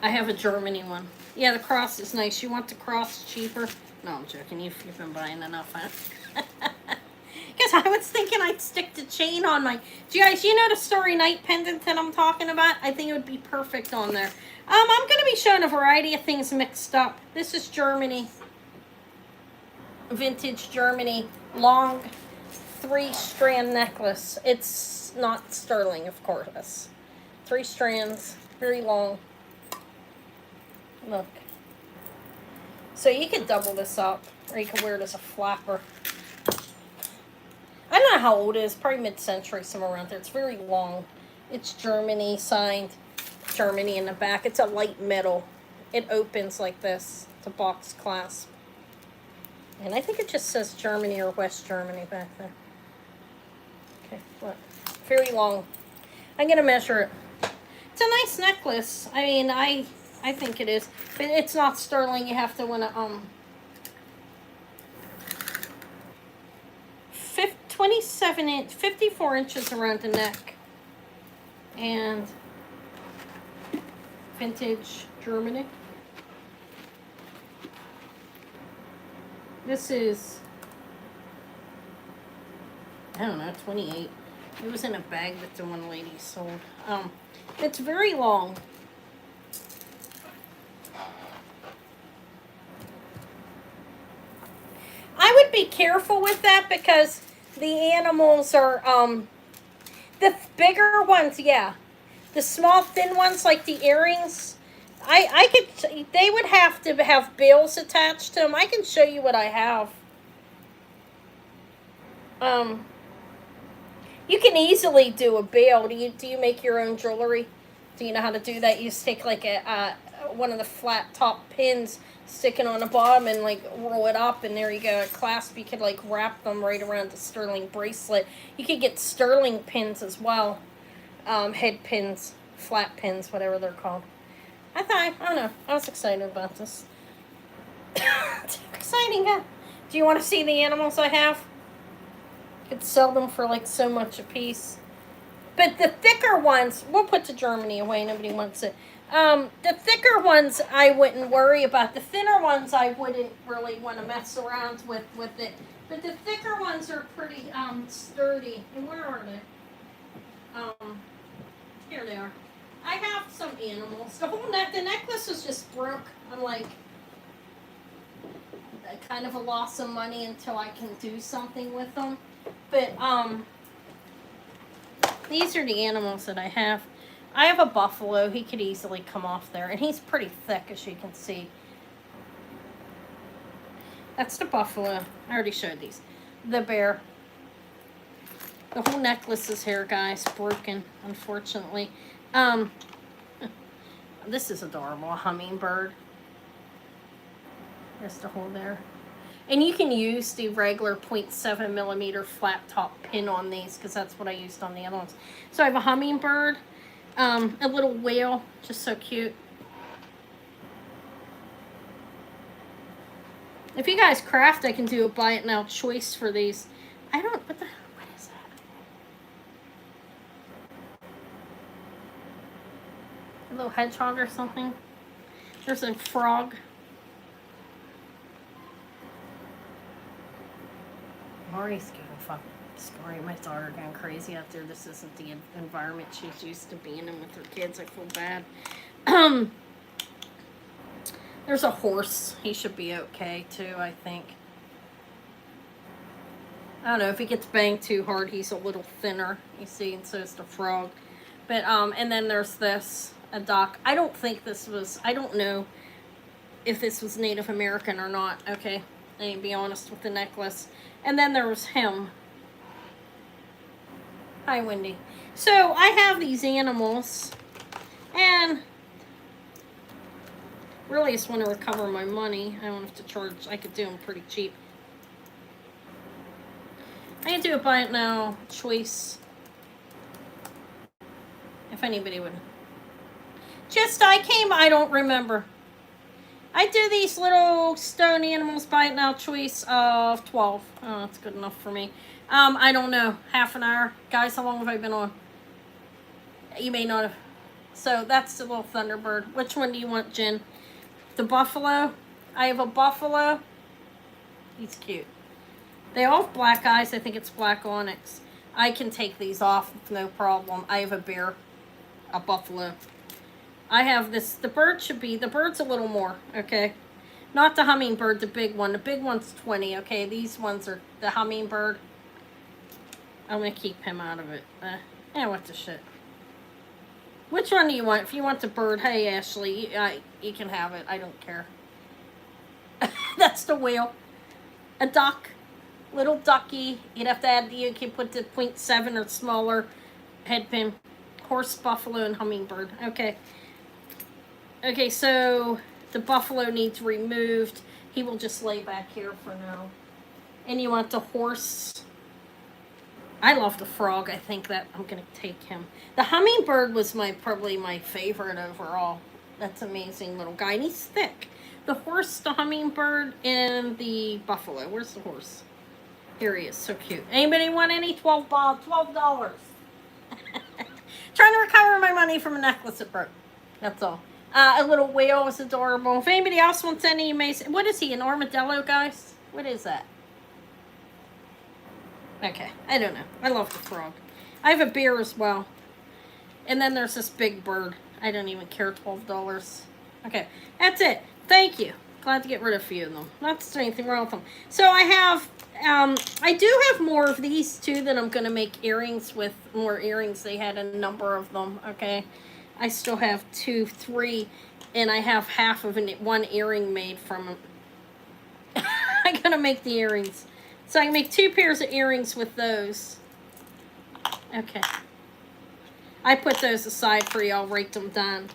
I have a Germany one. Yeah, the cross is nice. You want the cross cheaper? No, I'm joking. You've been buying enough, huh? Because I was thinking I'd stick the chain on my... Do you guys, the Starry Night pendant that I'm talking about? I think it would be perfect on there. I'm going to be showing a variety of things mixed up. This is Germany. Vintage Germany. Long 3-strand necklace. It's not sterling, of course. 3 strands, very long. Look. So you could double this up, or you could wear it as a flapper. I don't know how old it is, probably mid-century, somewhere around there. It's very long. It's Germany, signed Germany in the back. It's a light metal. It opens like this. It's a box clasp. And I think it just says Germany or West Germany back there. Okay, look. Very long. I'm going to measure it. It's a nice necklace. I mean, I think it is. But it's not sterling. You have to want to, 54 inches around the neck. And vintage Germany. This is, I don't know, 28. It was in a bag that the one lady sold. It's very long. I would be careful with that because the animals are, the bigger ones, yeah. The small, thin ones, like the earrings, I could, they would have to have bills attached to them. I can show you what I have. You can easily do a bail. Do you make your own jewelry? Do you know how to do that? You just take like one of the flat top pins, stick it on the bottom, and like roll it up, and there you go. A clasp. You could like wrap them right around the sterling bracelet. You could get sterling pins as well, head pins, flat pins, whatever they're called. I don't know. I was excited about this. It's exciting, huh? Do you want to see the animals I have? Could sell them for like so much a piece. But the thicker ones, we'll put the Germany away. Nobody wants it. The thicker ones, I wouldn't worry about. The thinner ones, I wouldn't really want to mess around with it. But the thicker ones are pretty sturdy. And where are they? Here they are. I have some animals. The necklace was just broke. I'm like, kind of a loss of money until I can do something with them. But these are the animals that I have. I have a buffalo. He could easily come off there, and he's pretty thick, as you can see. That's the buffalo. I already showed these. The bear. The whole necklace is here, guys. Broken, unfortunately. This is adorable. A hummingbird. There's the hole there. And you can use the regular 0.7 millimeter flat top pin on these, because that's what I used on the other ones. So I have a hummingbird, a little whale, just so cute. If you guys craft, I can do a buy it now choice for these. What is that? A little hedgehog or something. There's a frog. Marty's giving a fucking story. My daughter going crazy out there. This isn't the environment she's used to being in with her kids. I feel bad. There's a horse. He should be okay too, I think. I don't know. If he gets banged too hard, he's a little thinner. You see, and so is the frog. But, and then there's this, a dock. I don't know if this was Native American or not, okay? I need to be honest with the necklace. And then there was him. Hi, Wendy. So, I have these animals. And really just want to recover my money. I don't have to charge. I could do them pretty cheap. I can do a buy it now choice. If anybody would. I don't remember. I do these little stone animals buy it now choice of 12. Oh, that's good enough for me. I don't know. Half an hour. Guys, how long have I been on? You may not have. So that's the little Thunderbird. Which one do you want, Jen? The buffalo? I have a buffalo. He's cute. They all have black eyes. I think it's black onyx. I can take these off with no problem. I have a bear. A buffalo. I have this. The bird's a little more, okay? Not the hummingbird, the big one. The big one's 20, okay? These ones are the hummingbird. I'm gonna keep him out of it. Yeah, what the shit. Which one do you want? If you want the bird, hey Ashley, you can have it. I don't care. That's the whale. A duck. Little ducky. You'd have to add, you can put the 0.7 or smaller head pin. Horse, buffalo, and hummingbird. Okay. Okay, so the buffalo needs removed. He will just lay back here for now. And you want the horse. I love the frog. I think that I'm going to take him. The hummingbird was probably my favorite overall. That's amazing little guy. And he's thick. The horse, the hummingbird, and the buffalo. Where's the horse? Here he is. So cute. Anybody want any? $12. Trying to recover my money from a necklace that broke. That's all. A little whale is adorable. If anybody else wants any, you may say, what is he, an armadillo, guys? What is that? Okay, I don't know. I love the frog. I have a bear as well. And then there's this big bird. I don't even care, $12. Okay, that's it. Thank you. Glad to get rid of a few of them. Not that there's anything wrong with them. So I have, I do have more of these too that I'm going to make earrings with. More earrings. They had a number of them, okay? I still have 2, 3, and I have half of one earring made from them. I gotta make the earrings. So I can make 2 pairs of earrings with those. Okay. I put those aside for y'all, write them down.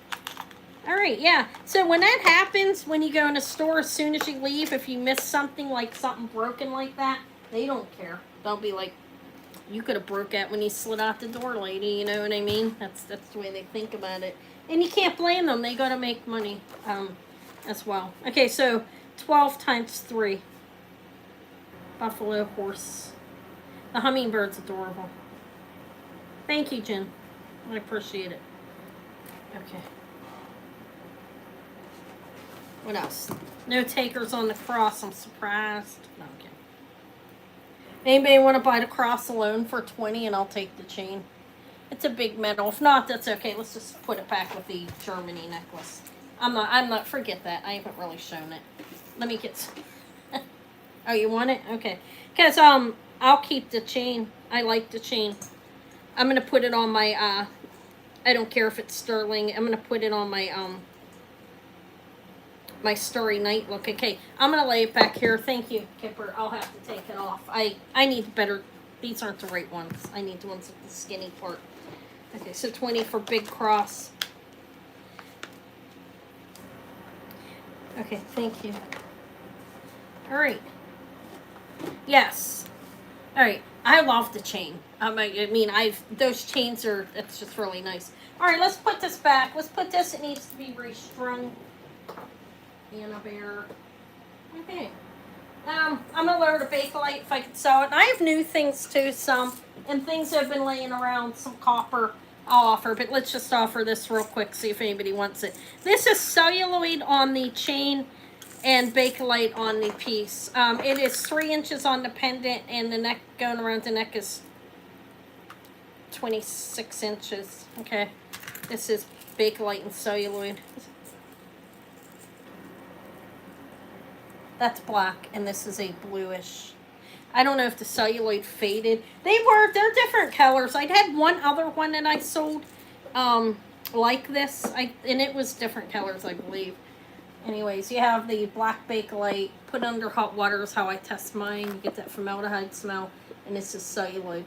Alright, yeah. So when that happens, when you go in a store, as soon as you leave, if you miss something, like something broken like that, they don't care. They'll be like, you could have broke that when you slid out the door, lady. You know what I mean? That's the way they think about it. And you can't blame them. They got to make money as well. Okay, so 12 times 3. Buffalo, horse. The hummingbird's adorable. Thank you, Jen. I appreciate it. Okay. What else? No takers on the cross. I'm surprised. No, I'm kidding. Anybody want to buy the cross alone for $20 and I'll take the chain? It's a big metal. If not, that's okay. Let's just put it back with the Germany necklace. I'm not, forget that. I haven't really shown it. Let me get some. Oh, you want it? Okay. Because, I'll keep the chain. I like the chain. I'm going to put it on my, I don't care if it's sterling. I'm going to put it on my, my Starry Night look. Okay, I'm going to lay it back here. Thank you, Kipper. I'll have to take it off. I need better, these aren't the right ones. I need the ones with the skinny part. Okay, so 20 for big cross. Okay, thank you. All right. Yes. All right. I love the chain. I mean, those chains are, it's just really nice. All right, let's put this back. Let's put this, it needs to be restrung. And a bear. Okay. I'm going to lower the Bakelite if I can sell it. And I have new things too, and things that have been laying around, some copper I'll offer. But let's just offer this real quick, see if anybody wants it. This is celluloid on the chain and Bakelite on the piece. It is 3 inches on the pendant, and the neck, going around the neck, is 26 inches. Okay. This is Bakelite and celluloid. That's black, and this is a bluish. I don't know if the celluloid faded. They're different colors. I'd had one other one that I sold, like this, and it was different colors, I believe. Anyways, you have the black Bakelite, put under hot water is how I test mine. You get that formaldehyde smell, and this is celluloid.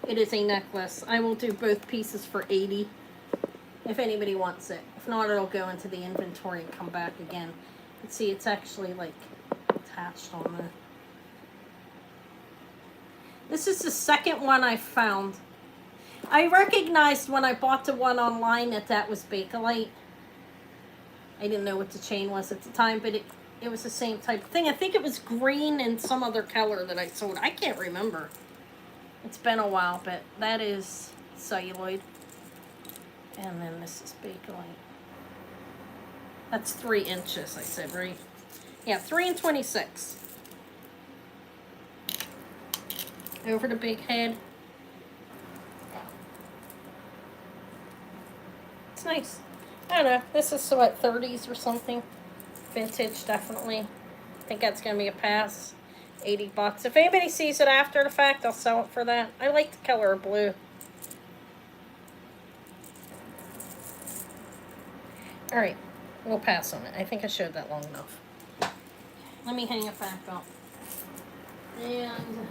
It is a necklace. I will do both pieces for $80, if anybody wants it. If not, it'll go into the inventory and come back again. And see, it's actually like attached on there. This is the second one I found. I recognized when I bought the one online that was Bakelite. I didn't know what the chain was at the time, but it was the same type of thing. I think it was green and some other color that I sold. I can't remember. It's been a while, but that is celluloid. And then this is Bakelite. That's 3 inches, I said, right? Yeah, 3 and 26. Over the big head. It's nice. I don't know. This is what, 30s or something. Vintage, definitely. I think that's going to be a pass. $80. If anybody sees it after the fact, I'll sell it for that. I like the color blue. Alright, we'll pass on it. I think I showed that long enough. Let me hang it back up. And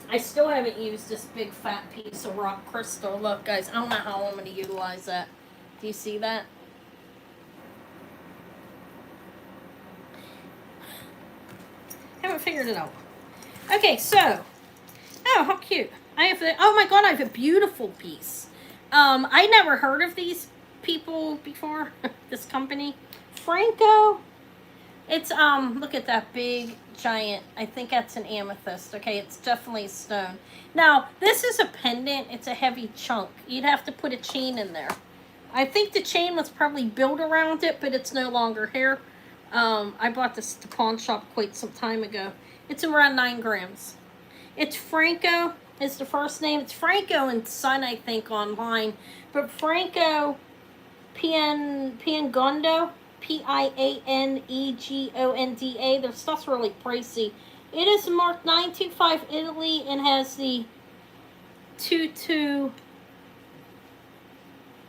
I still haven't used this big fat piece of rock crystal. Look, guys, I don't know how I'm going to utilize that. Do you see that? Haven't figured it out. Okay, so, oh, how cute. I have the, oh my god, I have a beautiful piece. I never heard of these people before, this company. Franco. It's, look at that big, giant, I think that's an amethyst. Okay, it's definitely a stone. Now, this is a pendant. It's a heavy chunk. You'd have to put a chain in there. I think the chain was probably built around it, but it's no longer here. I bought this at the pawn shop quite some time ago. It's around 9 grams. It's Franco is the first name. It's Franco and Son, I think, online. But Franco Piangondo, Pianegonda. Their stuff's really pricey. It is marked 925 Italy and has the 22.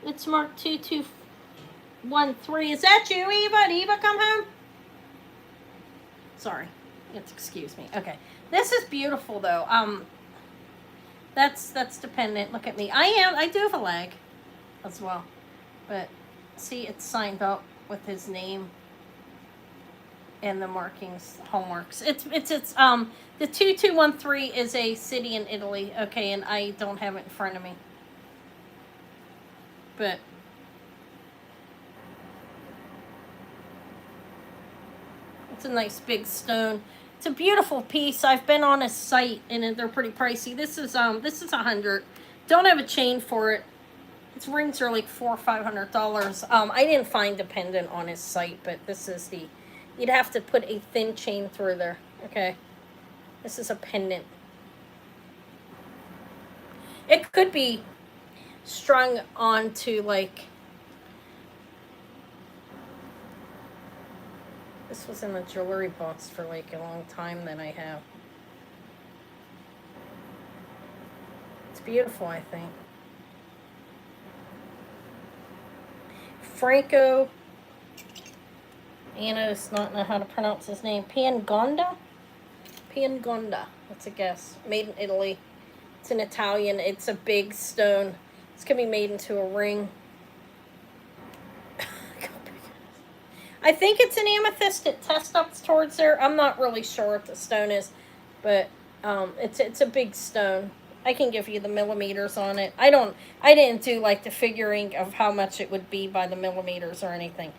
It's marked 2213. Is that you, Eva? Did Eva come home? Sorry. Excuse me. Okay. This is beautiful though. That's dependent. Look at me. I do have a leg as well. But see, it's signed up with his name and the markings, hallmarks. It's the 2213 is a city in Italy. Okay, and I don't have it in front of me. But it's a nice big stone. It's a beautiful piece. I've been on a site and they're pretty pricey. This is $100. Don't have a chain for it. Its rings are like $400 or $500. I didn't find a pendant on his site, but this is the. You'd have to put a thin chain through there. Okay, this is a pendant. It could be strung onto like. This was in a jewelry box for like a long time that I have. It's beautiful, I think. Franco. Anna does not know how to pronounce his name. Piangondo? Piangondo. That's a guess. Made in Italy. It's an Italian. It's a big stone. It's going to be made into a ring. I think it's an amethyst. It tests up towards there. I'm not really sure what the stone is, but it's a big stone. I can give you the millimeters on it. I didn't do like the figuring of how much it would be by the millimeters or anything.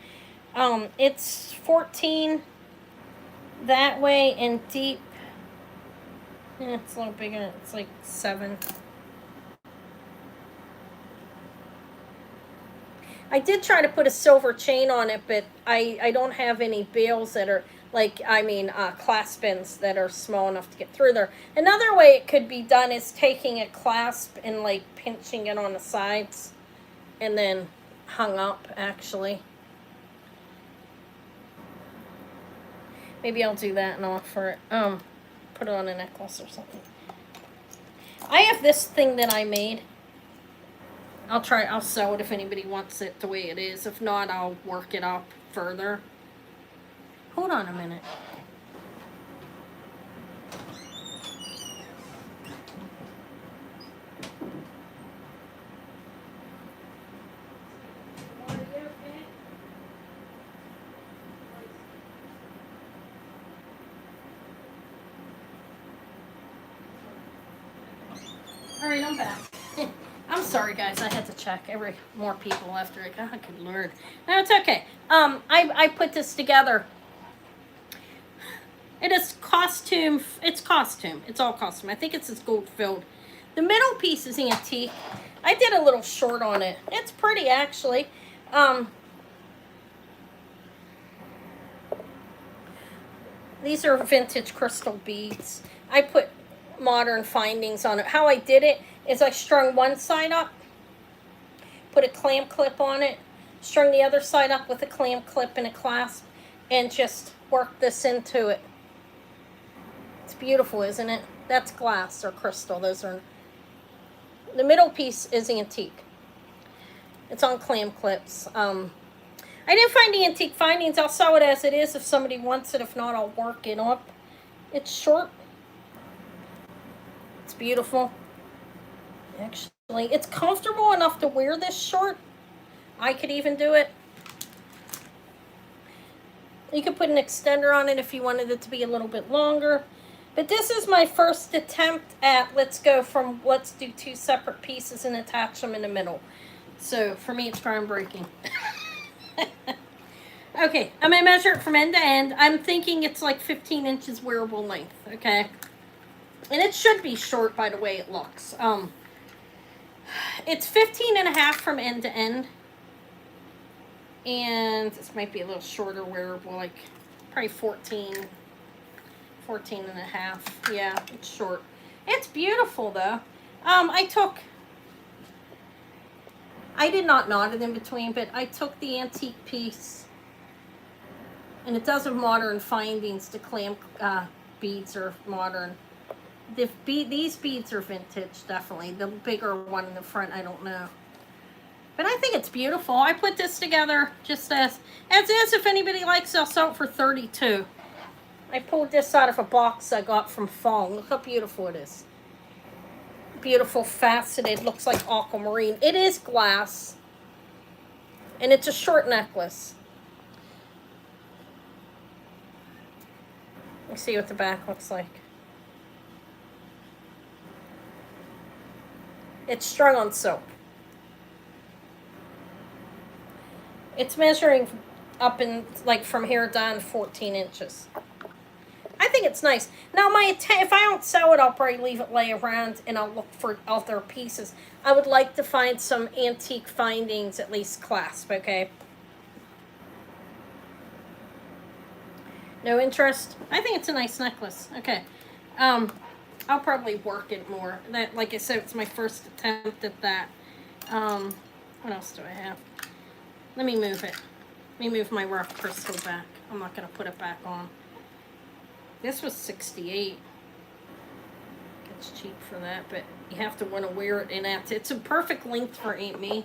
It's 14 that way and deep. Yeah, it's a little bigger. It's like 7. I did try to put a silver chain on it, but I don't have any bales that are, clasp pins that are small enough to get through there. Another way it could be done is taking a clasp and, like, pinching it on the sides and then hung up, actually. Maybe I'll do that and offer it. Put it on a necklace or something. I have this thing that I made. I'll sell it if anybody wants it the way it is. If not, I'll work it up further. Hold on a minute. All right, I'm back. I'm sorry, guys. I had to check more people after I got. Good Lord. No, it's okay. I put this together. It is costume. It's costume. It's all costume. I think it's gold filled. The middle piece is antique. I did a little short on it. It's pretty, actually. These are vintage crystal beads. I put modern findings on it. How I did it is I strung one side up, put a clamp clip on it, strung the other side up with a clamp clip and a clasp, and just work this into it. It's beautiful, isn't it? That's glass or crystal. Those are, the middle piece is antique. It's on clam clips. I didn't find the antique findings. I'll sew it as it is if somebody wants it. If not, I'll work it up. It's short. It's beautiful. Actually, it's comfortable enough to wear this short. I could even do it. You could put an extender on it if you wanted it to be a little bit longer. But this is my first attempt at let's do 2 separate pieces and attach them in the middle. So for me, it's groundbreaking. Okay, I'm going to measure it from end to end. I'm thinking it's like 15 inches wearable length, okay? And it should be short by the way it looks. It's 15 and a half from end to end. And this might be a little shorter wearable, like probably 14 and a half. Yeah, it's short. It's beautiful though. I did not knot it in between, but I took the antique piece, and it does have modern findings. The clam beads are modern. These beads are vintage, definitely. The bigger one in the front, I don't know. But I think it's beautiful. I put this together just as is. If anybody likes it, I'll sell it for $32. I pulled this out of a box I got from Fong. Look how beautiful it is. Beautiful, faceted, looks like aquamarine. It is glass. And it's a short necklace. Let's see what the back looks like. It's strung on silk. It's measuring up in, like, from here down 14 inches. I think it's nice. Now, if I don't sell it, I'll probably leave it lay around and I'll look for other pieces. I would like to find some antique findings, at least clasp, okay? No interest? I think it's a nice necklace. Okay. I'll probably work it more. That, like I said, it's my first attempt at that. What else do I have? Let me move it. Let me move my rough crystal back. I'm not going to put it back on. This was $68. It's cheap for that, but you have to want to wear it, and it's a perfect length for Aunt Me.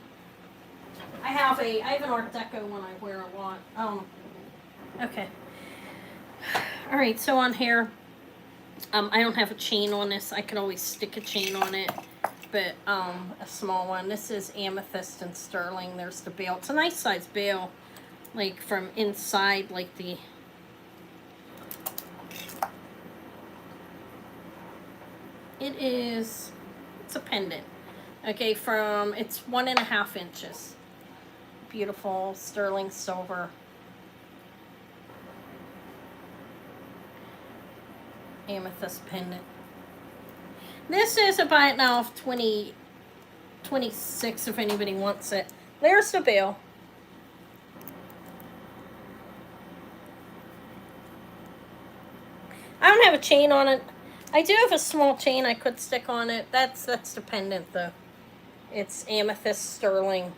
I have an Art Deco one I wear a lot. Okay. All right, so on here, I don't have a chain on this. I could always stick a chain on it, but a small one. This is amethyst and sterling. There's the bail. It's a nice size bail, like from inside, like the. It's a pendant. Okay, it's 1.5 inches. Beautiful sterling silver. Amethyst pendant. This is a buy it now of 26 if anybody wants it. There's the bill. I don't have a chain on it. I do have a small chain I could stick on it. That's the pendant though. It's amethyst sterling.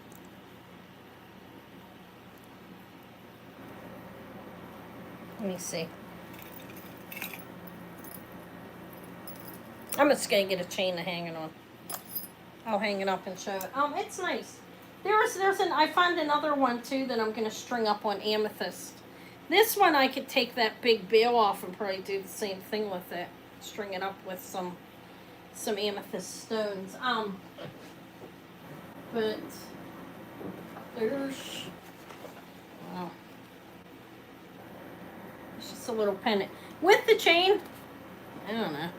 Let me see. I'm just gonna get a chain to hang it on. I'll hang it up and show it. It's nice. I found another one too that I'm gonna string up on amethyst. This one I could take that big bail off and probably do the same thing with it. String it up with some amethyst stones. But there's it's just a little pendant with the chain. I don't know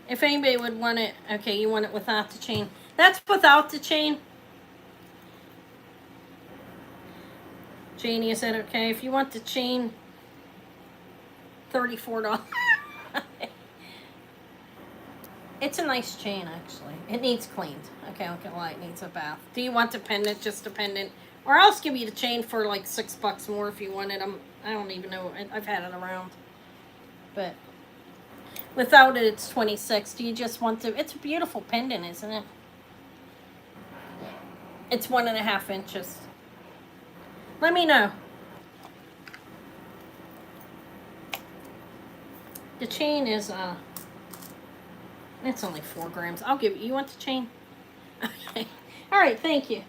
if anybody would want it. Okay, you want it without the chain. That's without the chain. Janie, is that okay? If you want the chain, $34. It's a nice chain, actually. It needs cleaned. Okay, I don't gonna lie, it needs a bath. Do you want the pendant, just a pendant? Or else give you the chain for like $6 more if you want it. I don't even know. I've had it around. But without it, it's 26. Do you just want to? It's a beautiful pendant, isn't it? It's 1.5 inches. Let me know. The chain is, it's only 4 grams. I'll give you want the chain? Okay. All right, thank you.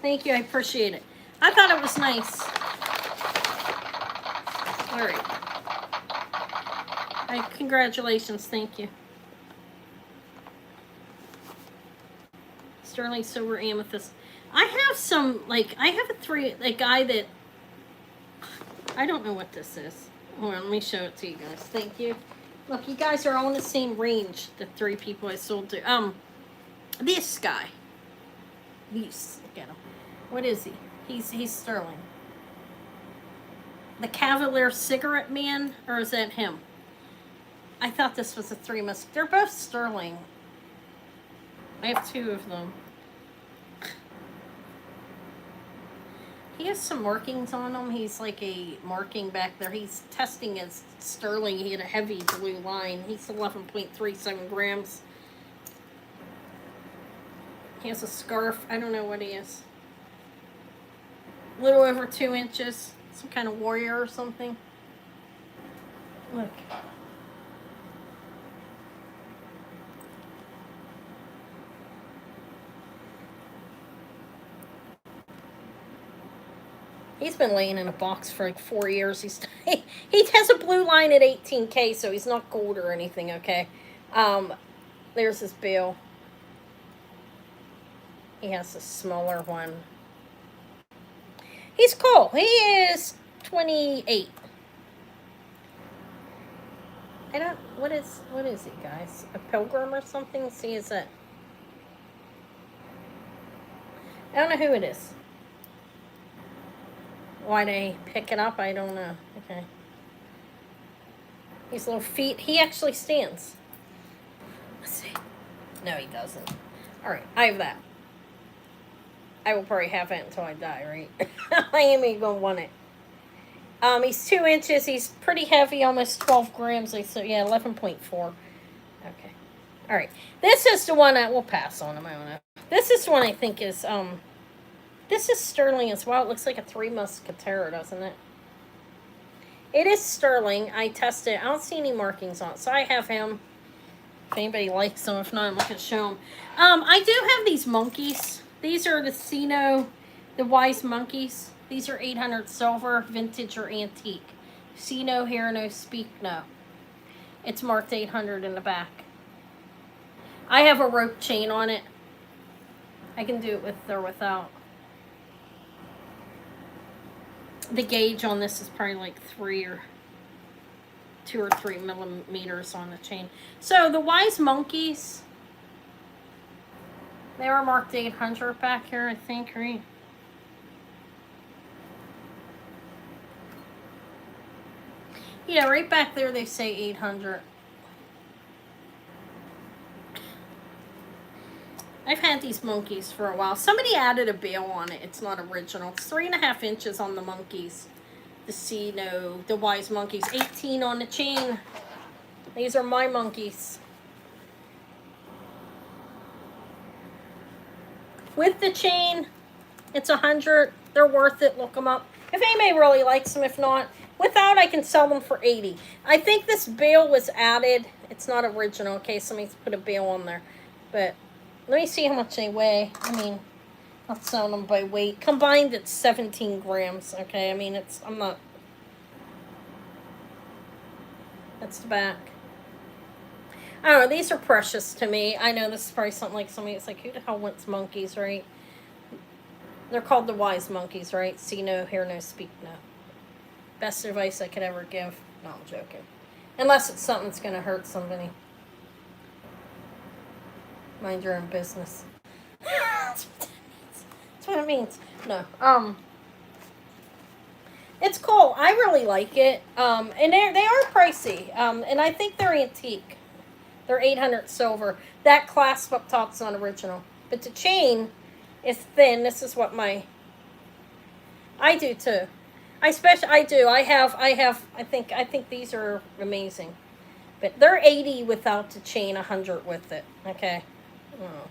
Thank you, I appreciate it. I thought it was nice. All right, congratulations, thank you. Sterling silver amethyst. I have some, like, I have a guy that, I don't know what this is. Hold on, let me show it to you guys. Thank you. Look, you guys are all in the same range, the 3 people I sold to. This guy. Look at him. What is he? He's sterling. The Cavalier Cigarette Man, or is that him? I thought this was a 3 Musketeers. They're both sterling. I have 2 of them. He has some markings on him. He's like a marking back there. He's testing as sterling. He had a heavy blue line. He's 11.37 grams. He has a scarf. I don't know what he is. A little over 2 inches. Some kind of warrior or something. Look. He's been laying in a box for like 4 years. He has a blue line at 18K, so he's not gold or anything, okay? There's his bill. He has a smaller one. He's cool. He is 28. What is he, guys? A pilgrim or something? Let's see, is it? I don't know who it is. Why they pick it up, I don't know. Okay. His little feet, he actually stands. Let's see. No, he doesn't. Alright, I have that. I will probably have it until I die, right? I am even gonna want it. He's 2 inches, he's pretty heavy, almost 12 grams. So yeah, 11.4. Okay. Alright. This is the one that we'll pass on him, I don't know. This is the one I think is this is sterling as well. It looks like a 3 Musketeer, doesn't it? It is sterling. I tested it. I don't see any markings on it. So I have him. If anybody likes them. If not, I'm not going to show them. I do have these monkeys. These are the Sino, the Wise Monkeys. These are 800 silver, vintage or antique. See no, hear no, speak no. It's marked 800 in the back. I have a rope chain on it. I can do it with or without. The gauge on this is probably like 2 or 3 millimeters on the chain. So the Wise Monkeys, they were marked 800 back here, I think, right? Yeah, right back there they say 800. I've had these monkeys for a while. Somebody added a bail on it. It's not original. It's 3.5 inches on the monkeys. The Sino, the Wise Monkeys. 18 on the chain. These are my monkeys. With the chain, it's 100. They're worth it. Look them up. If anybody really likes them, if not, without, I can sell them for 80. I think this bail was added. It's not original. Okay, somebody's put a bail on there. But let me see how much they weigh. I mean, I'll sell them by weight. Combined, it's 17 grams. Okay, I mean, I'm not. That's the back. I don't know, these are precious to me. I know this is probably something like somebody that's like, who the hell wants monkeys, right? They're called the Wise Monkeys, right? See no, hear no, speak no. Best advice I could ever give. No, I'm joking. Unless it's something that's going to hurt somebody. Mind your own business. That's what that means. That's what it means. No. It's cool. I really like it. And they are pricey. And I think they're antique. They're 800 silver. That clasp up top's not original. But the chain is thin. This is what I do too. I think these are amazing. But they're 80 without the chain, 100 with it. Okay. Oh.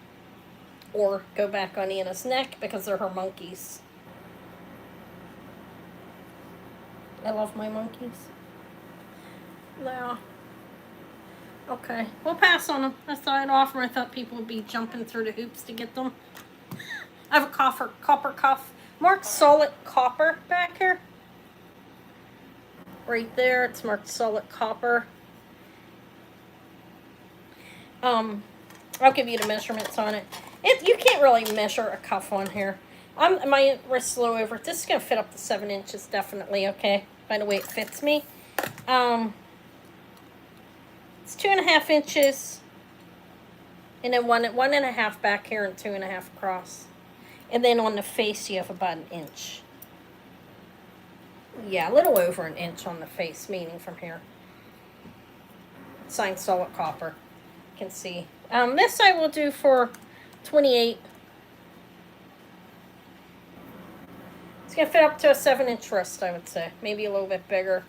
Or go back on Anna's neck because they're her monkeys. I love my monkeys. Yeah. Okay, we'll pass on them. I saw it offer. I thought people would be jumping through the hoops to get them. I have a copper cuff. Marked solid copper back here. Right there, it's marked solid copper. I'll give you the measurements on it. You can't really measure a cuff on here. My wrist's low over. This is gonna fit up to 7 inches, definitely. Okay, by the way it fits me. It's 2.5 inches, and then one and a half back here, and 2.5 across. And then on the face, you have about 1 inch. Yeah, a little over 1 inch on the face, meaning from here. Signed solid copper. You can see. This I will do for 28. It's gonna fit up to a 7-inch wrist, I would say. Maybe a little bit bigger.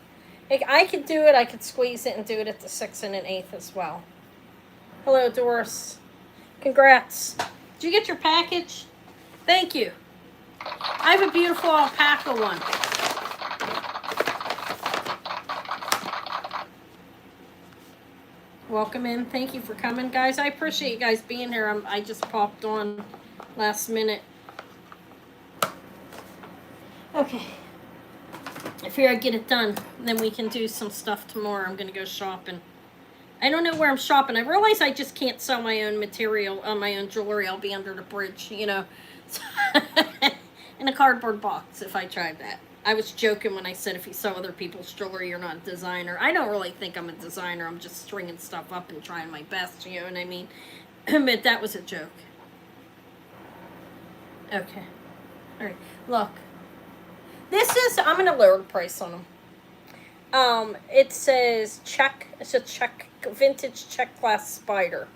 I could do it. I could squeeze it and do it at the 6 and 1/8 as well. Hello, Doris. Congrats. Did you get your package? Thank you. I have a beautiful alpaca one. Welcome in. Thank you for coming, guys. I appreciate you guys being here. I just popped on last minute. Okay. I figure I'd get it done. Then we can do some stuff tomorrow. I'm going to go shopping. I don't know where I'm shopping. I realize I just can't sell my own material, my own jewelry. I'll be under the bridge, you know. In a cardboard box if I tried that. I was joking when I said if you sell other people's jewelry, you're not a designer. I don't really think I'm a designer. I'm just stringing stuff up and trying my best, you know what I mean? But that was a joke. Okay. All right. Look. This is, I'm going to lower the price on them. It says it's a vintage check glass spider.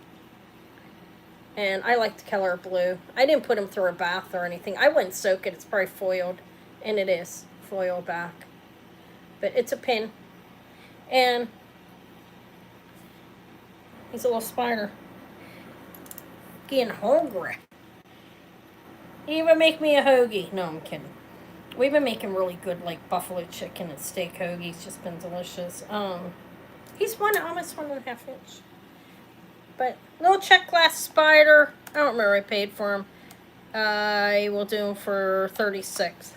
And I like the color blue. I didn't put them through a bath or anything. I wouldn't soak it. It's probably foiled. And it is foil back. But it's a pin. And he's a little spider. Getting hungry. You even make me a hoagie. No, I'm kidding. We've been making really good, like, buffalo chicken and steak hoagies. Just been delicious. He's almost 1.5 inch. But little check glass spider. I don't remember I paid for him. I will do him for 36.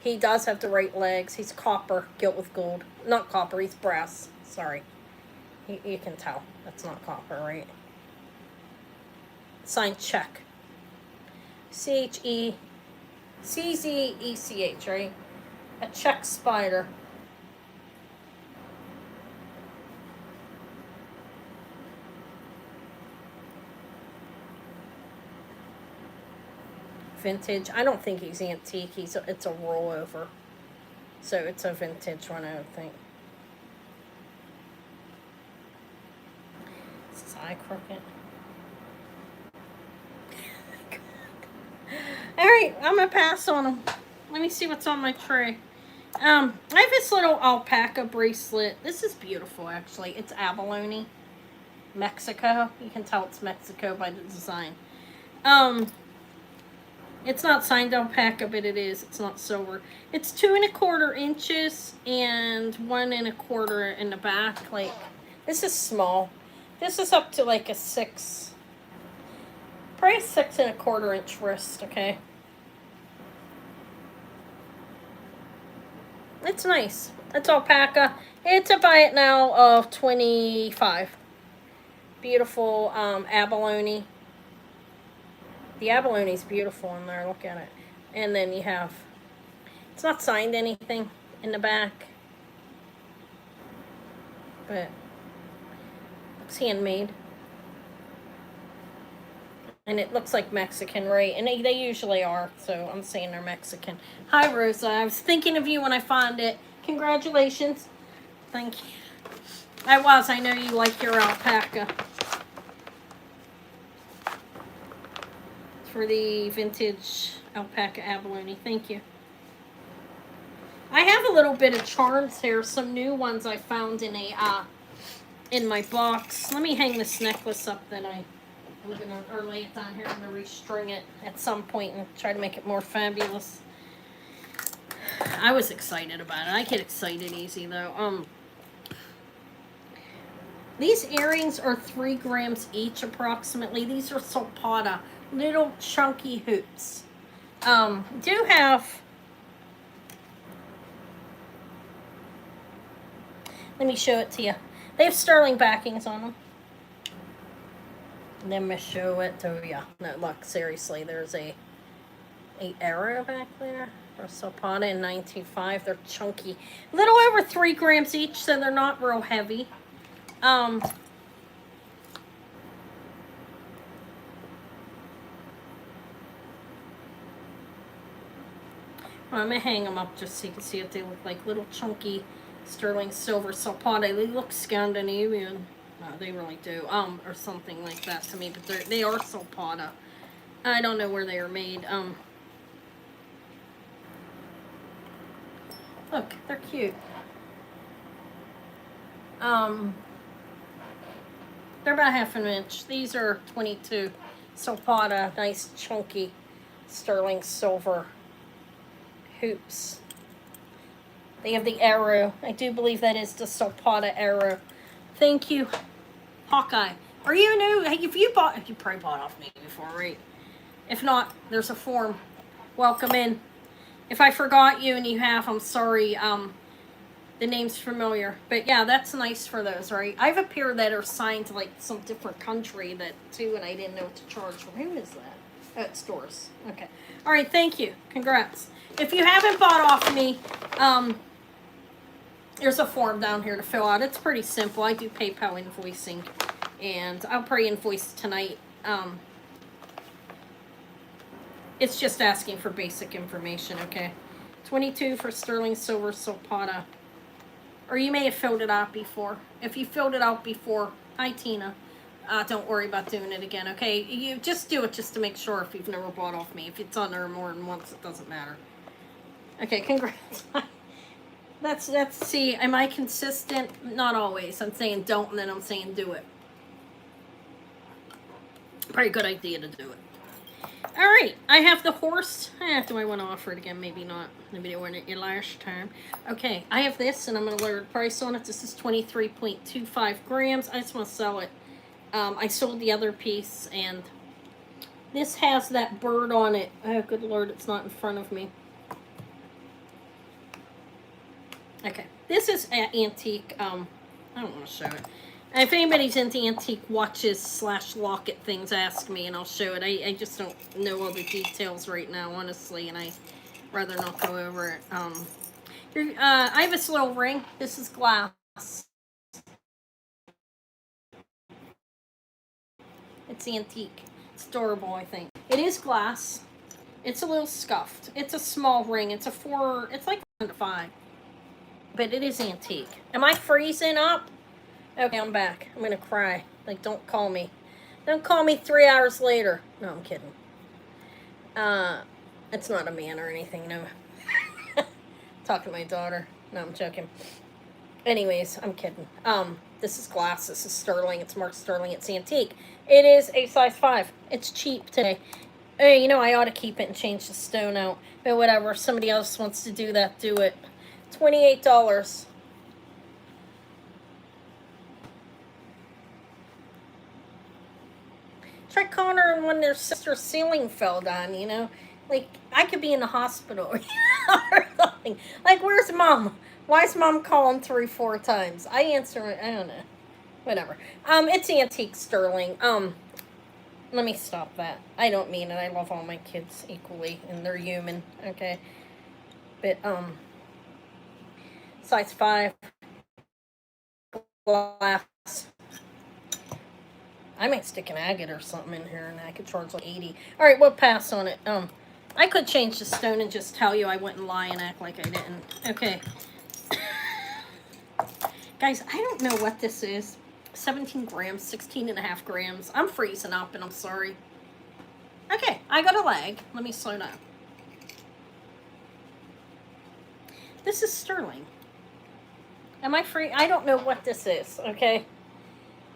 He does have the right legs. He's copper, gilt with gold. Not copper, he's brass. Sorry. You can tell. That's not copper, right? Signed check. CZECH, right? A check spider. Vintage. I don't think he's antique. It's a rollover. So it's a vintage one, I would think. Is his eye crooked? Alright, I'm going to pass on him. Let me see what's on my tray. I have this little alpaca bracelet. This is beautiful, actually. It's abalone. Mexico. You can tell it's Mexico by the design. It's not signed alpaca, but it is. It's not silver. It's 2 1/4 inches and 1 1/4 in the back. Like, this is small. This is up to like a 6, probably 6 1/4 inch wrist. Okay. It's nice. It's alpaca. It's a buy it now of $25. Beautiful abalone. The abalone is beautiful in there. Look at it. And then you have, it's not signed anything in the back, but it's handmade. And it looks like Mexican, right? And they usually are, so I'm saying they're Mexican. Hi, Rosa. I was thinking of you when I found it. Congratulations. Thank you. I know you like your alpaca. For the vintage alpaca abalone. Thank you. I have a little bit of charms here. Some new ones I found in my box. Let me hang this necklace up that I'm gonna, or lay it down here. I'm gonna restring it at some point and try to make it more fabulous. I was excited about it. I get excited easy though. These earrings are 3 grams each approximately. These are Solpata, little chunky hoops. Do have, let me show it to you. They have sterling backings on them. Let me show it to you. No, look, seriously, there's a arrow back there. For Solpata in 19.5. They're chunky. A little over 3 grams each, so they're not real heavy. I'm going to hang them up just so you can see what they look like. Little chunky sterling silver Solpata. They look Scandinavian. No, they really do. Or something like that to me, but they are Solpata. I don't know where they are made. Look, they're cute. They're about half an inch. These are 22. Solpata, nice chunky sterling silver hoops. They have the arrow. I do believe that is the Solpata arrow. Thank you, Hawkeye. Are you new? Hey, if you probably bought off me before, right? If not, there's a form. Welcome in. If I forgot you and you have, I'm sorry. The name's familiar. But yeah, that's nice for those, right? I have a pair that are signed to like some different country that too, and I didn't know what to charge for. Who is that? Oh, it's stores. Okay. All right, thank you. Congrats. If you haven't bought off me, there's a form down here to fill out. It's pretty simple. I do PayPal invoicing, and I'll probably invoice tonight. It's just asking for basic information, okay? 22 for sterling silver Solpata. Or you may have filled it out before. If you filled it out before, hi Tina. Don't worry about doing it again, okay? You just do it just to make sure if you've never bought off me. If it's on there more than once, it doesn't matter. Okay, congrats. That's see, am I consistent? Not always. I'm saying don't, and then I'm saying do it. Pretty good idea to do it. All right, I have the horse. Do I want to offer it again? Maybe not. Maybe they weren't at your last time. Okay, I have this, and I'm going to lower the price on it. This is 23.25 grams. I just want to sell it. I sold the other piece, and this has that bird on it. Oh, good Lord, it's not in front of me. Okay, this is antique. I don't want to show it. If anybody's into antique watches / locket things, ask me and I'll show it. I just don't know all the details right now, honestly, and I'd rather not go over it. I have this little ring. This is glass. It's antique. It's durable, I think. It is glass. It's a little scuffed. It's a small ring. It's like 1 to 5. But it is antique. Am I freezing up? Okay, I'm back. I'm gonna cry. Like, don't call me. Don't call me 3 hours later. No, I'm kidding. It's not a man or anything, no. Talking to my daughter. No, I'm joking. Anyways, I'm kidding. This is glass. This is sterling. It's marked sterling. It's antique. It is a size 5. It's cheap today. Hey, you know, I ought to keep it and change the stone out. But whatever. If somebody else wants to do that, do it. $28. Try Connor when their sister's ceiling fell down, you know? Like, I could be in the hospital or something. Like, where's Mom? Why is Mom calling 3-4 times? I answer it. I don't know. Whatever. It's antique sterling. Let me stop that. I don't mean it. I love all my kids equally, and they're human, okay? But, size 5. Glass. I might stick an agate or something in here, and I could charge like 80. All right, we'll pass on it. I could change the stone and just tell you I wouldn't lie and act like I didn't. Okay. Guys, I don't know what this is. 17 grams, 16.5 grams. I'm freezing up, and I'm sorry. Okay, I got a lag. Let me slow down. This is sterling. Am I free? I don't know what this is, okay?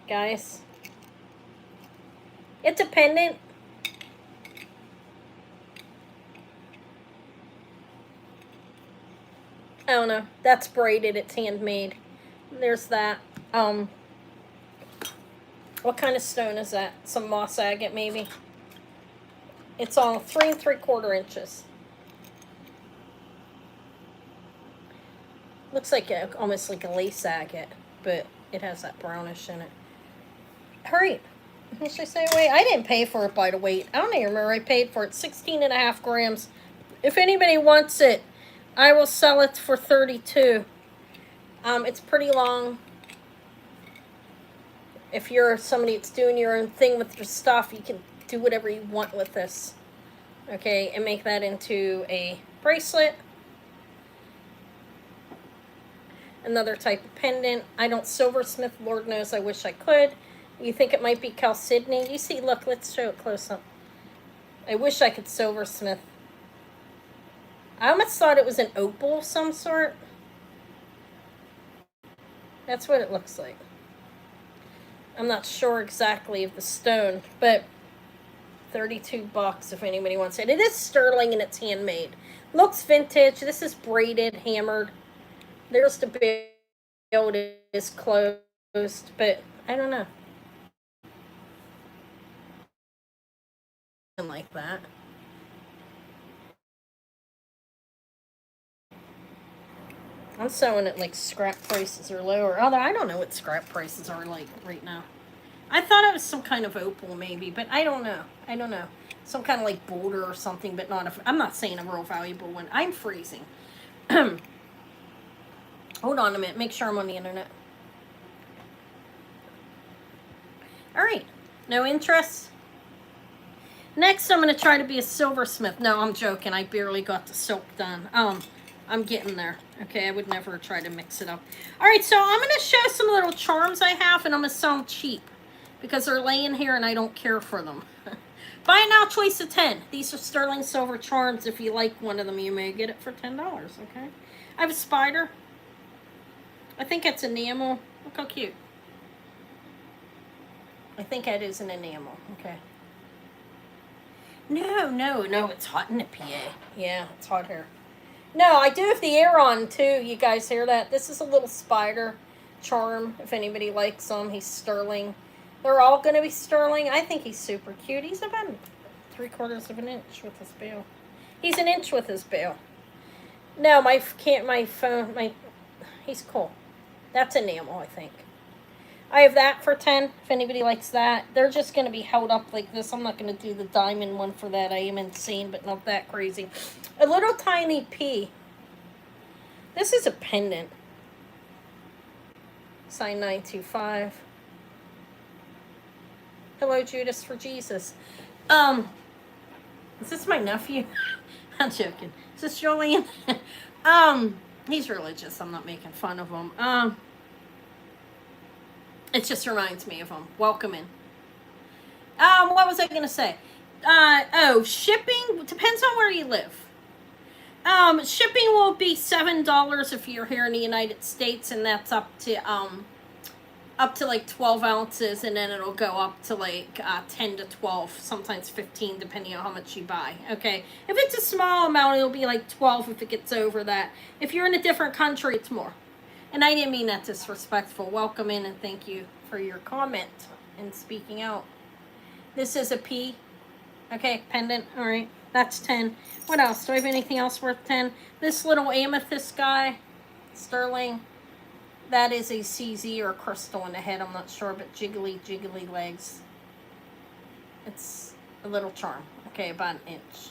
Guys. It's a pendant. I don't know. That's braided. It's handmade. There's that. What kind of stone is that? Some moss agate, maybe? It's all 3 3/4 inches. Looks like almost like a lace agate, but it has that brownish in it. Hurry. What should I say? Wait, I didn't pay for it by the weight. I don't even remember I paid for it. 16.5 grams. If anybody wants it, I will sell it for 32. It's pretty long. If you're somebody that's doing your own thing with your stuff, you can do whatever you want with this. Okay, and make that into a bracelet. Another type of pendant. I don't silversmith, Lord knows I wish I could. You think it might be chalcedony? You see, look, let's show it close up. I wish I could silversmith. I almost thought it was an opal of some sort. That's what it looks like. I'm not sure exactly of the stone, but $32 if anybody wants it. It is sterling and it's handmade. Looks vintage. This is braided, hammered. There's the bill. It is closed, but I don't know. Like that. I'm selling it like scrap prices are lower. Although I don't know what scrap prices are like right now. I thought it was some kind of opal maybe, but I don't know. I don't know. Some kind of like boulder or something, but not I'm not saying a real valuable one. I'm freezing. Hold on a minute. Make sure I'm on the internet. All right. No interest? Next, I'm going to try to be a silversmith. No, I'm joking. I barely got the silk done. I'm getting there. Okay, I would never try to mix it up. All right, so I'm going to show some little charms I have, and I'm going to sell them cheap because they're laying here and I don't care for them. Buy now, choice of 10. These are sterling silver charms. If you like one of them, you may get it for $10, okay? I have a spider. I think it's enamel. Look how cute. I think that is an enamel, okay. No, it's hot in the PA. Yeah, it's hot here. No, I do have the air on too. You guys hear that? This is a little spider charm. If anybody likes them, he's sterling. They're all going to be sterling. I think he's super cute. He's about 3/4 of an inch with his bill. He's an inch with his bill. No, he's cool. That's enamel, I think. I have that for 10, if anybody likes that. They're just going to be held up like this. I'm not going to do the diamond one for that. I am insane, but not that crazy. A little tiny pea. This is a pendant. Sign 925. Hello, Judas for Jesus. Is this my nephew? I'm joking. Is this Julian? He's religious. I'm not making fun of him. It just reminds me of him. Welcome in. What was I going to say? Shipping depends on where you live. Shipping will be $7 if you're here in the United States, and that's up to like 12 ounces, and then it'll go up to like 10 to 12, sometimes 15, depending on how much you buy. Okay, if it's a small amount, it'll be like 12 if it gets over that. If you're in a different country, it's more. And I didn't mean that disrespectful. Welcome in and thank you for your comment and speaking out. This is a P. Okay, pendant. All right, that's 10. What else? Do I have anything else worth 10? This little amethyst guy, sterling. That is a CZ or a crystal in the head. I'm not sure, but jiggly legs. It's a little charm. Okay, about an inch.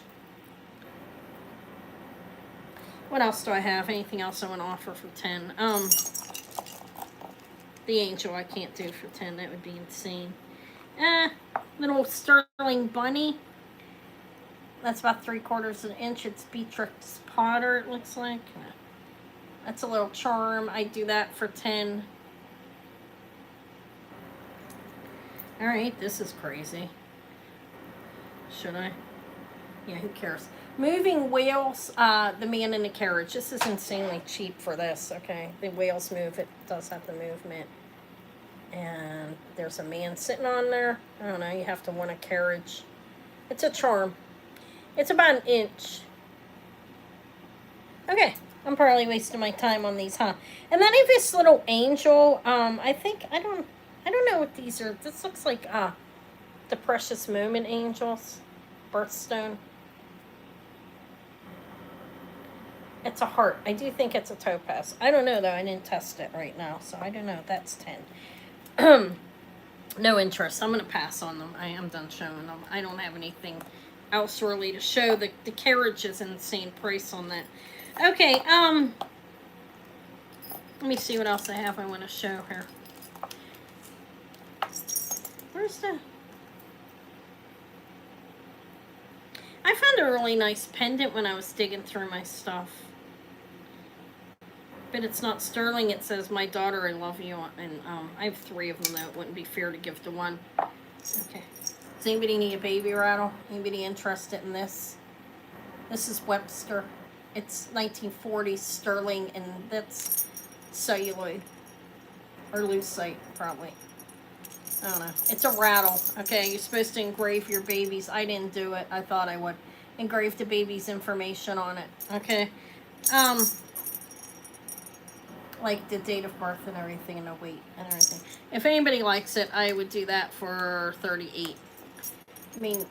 What else do I have? Anything else I want to offer for 10? The angel I can't do for 10. That would be insane. Little sterling bunny. That's about 3/4 of an inch. It's Beatrix Potter, it looks like. That's a little charm. I do that for 10. All right, this is crazy. Should I? Yeah, who cares? Moving wheels, the man in the carriage. This is insanely cheap for this, okay? The wheels move. It does have the movement. And there's a man sitting on there. I don't know. You have to want a carriage. It's a charm. It's about an inch. Okay. I'm probably wasting my time on these, huh? And then I have this little angel. I think, I don't I don't know what these are. This looks like the Precious Moment Angels. Birthstone. It's a heart. I do think it's a topaz. I don't know though. I didn't test it right now, so I don't know. That's 10. No interest. I'm gonna pass on them. I am done showing them. I don't have anything else really to show. The carriage is insane price on that. Okay. Let me see what else I have. I want to show here. Where's the? I found a really nice pendant when I was digging through my stuff. But it's not sterling. It says, "My daughter, I love you." And I have 3 of them, though. It wouldn't be fair to give to one. Okay. Does anybody need a baby rattle? Anybody interested in this? This is Webster. It's 1940s sterling, and that's celluloid. Or lucite, probably. I don't know. It's a rattle. Okay, you're supposed to engrave your babies. I didn't do it. I thought I would. Engrave the baby's information on it. Okay. Like the date of birth and everything, and the weight and everything. If anybody likes it, I would do that for $38. I mean,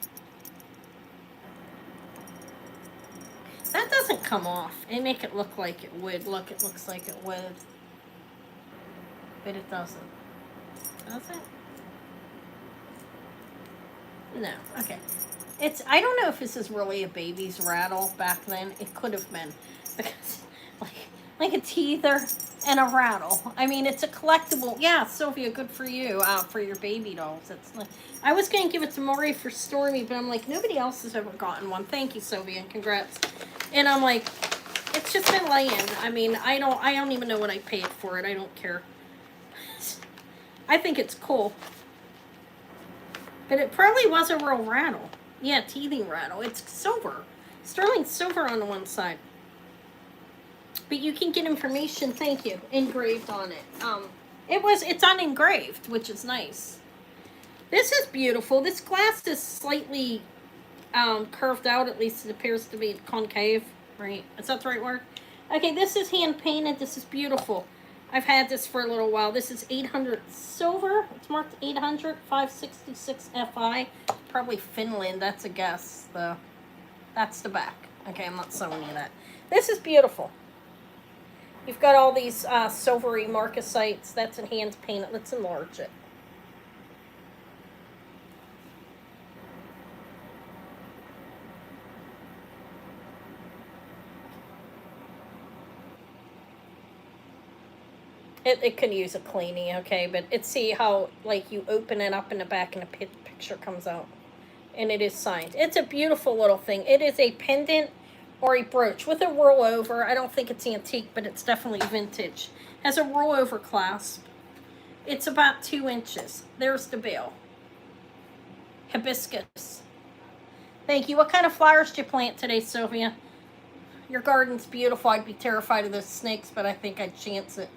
that doesn't come off. They make it look like it would. Look, it looks like it would. But it doesn't. Does it? No. Okay. I don't know if this is really a baby's rattle back then. It could have been. Because, like a teether and a rattle. I mean, it's a collectible. Yeah, Sylvia, good for you. For your baby dolls. It's like, I was going to give it to Maury for Stormy, but I'm like, nobody else has ever gotten one. Thank you, Sylvia, and congrats. And I'm like, it's just been laying. I mean, I don't even know what I paid for it. I don't care. I think it's cool. But it probably was a real rattle. Yeah, teething rattle. It's silver. Sterling silver on the one side. But you can get information, thank you, engraved on it. It's unengraved, which is nice. This is beautiful. This glass is slightly curved out, at least it appears to be concave, right? Is that the right word? Okay, this is hand painted. This is beautiful. I've had this for a little while. This is 800 silver. It's marked 800, 566 Fi. Probably Finland, that's a guess, though. That's the back. Okay, I'm not showing you that. This is beautiful. You've got all these silvery marcasites. That's in hand painted. Let's enlarge it. It could use a cleaning, okay, but see how, like, you open it up in the back and a picture comes out. And it is signed. It's a beautiful little thing. It is a pendant or a brooch with a rollover. I don't think it's antique, but it's definitely vintage. Has a rollover clasp. It's about 2 inches. There's the bill. Hibiscus. Thank you. What kind of flowers did you plant today, Sylvia? Your garden's beautiful. I'd be terrified of those snakes, but I think I'd chance it.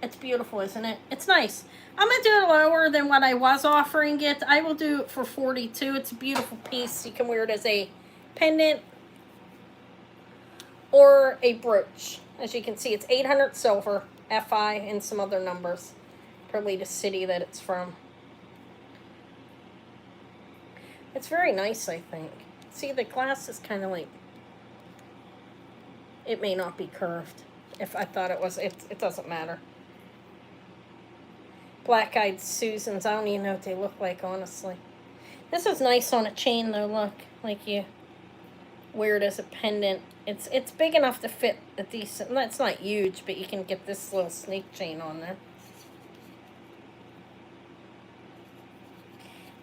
It's beautiful, isn't it? It's nice. I'm going to do it lower than what I was offering it. I will do it for $42. It's a beautiful piece. You can wear it as a pendant or a brooch. As you can see, it's 800 silver, Fi, and some other numbers. Probably the city that it's from. It's very nice, I think. See, the glass is kind of like... It may not be curved. If I thought it was, it doesn't matter. Black-eyed Susans. I don't even know what they look like, honestly. This is nice on a chain, though, look. Like you wear it as a pendant. It's big enough to fit a decent... It's not huge, but you can get this little snake chain on there.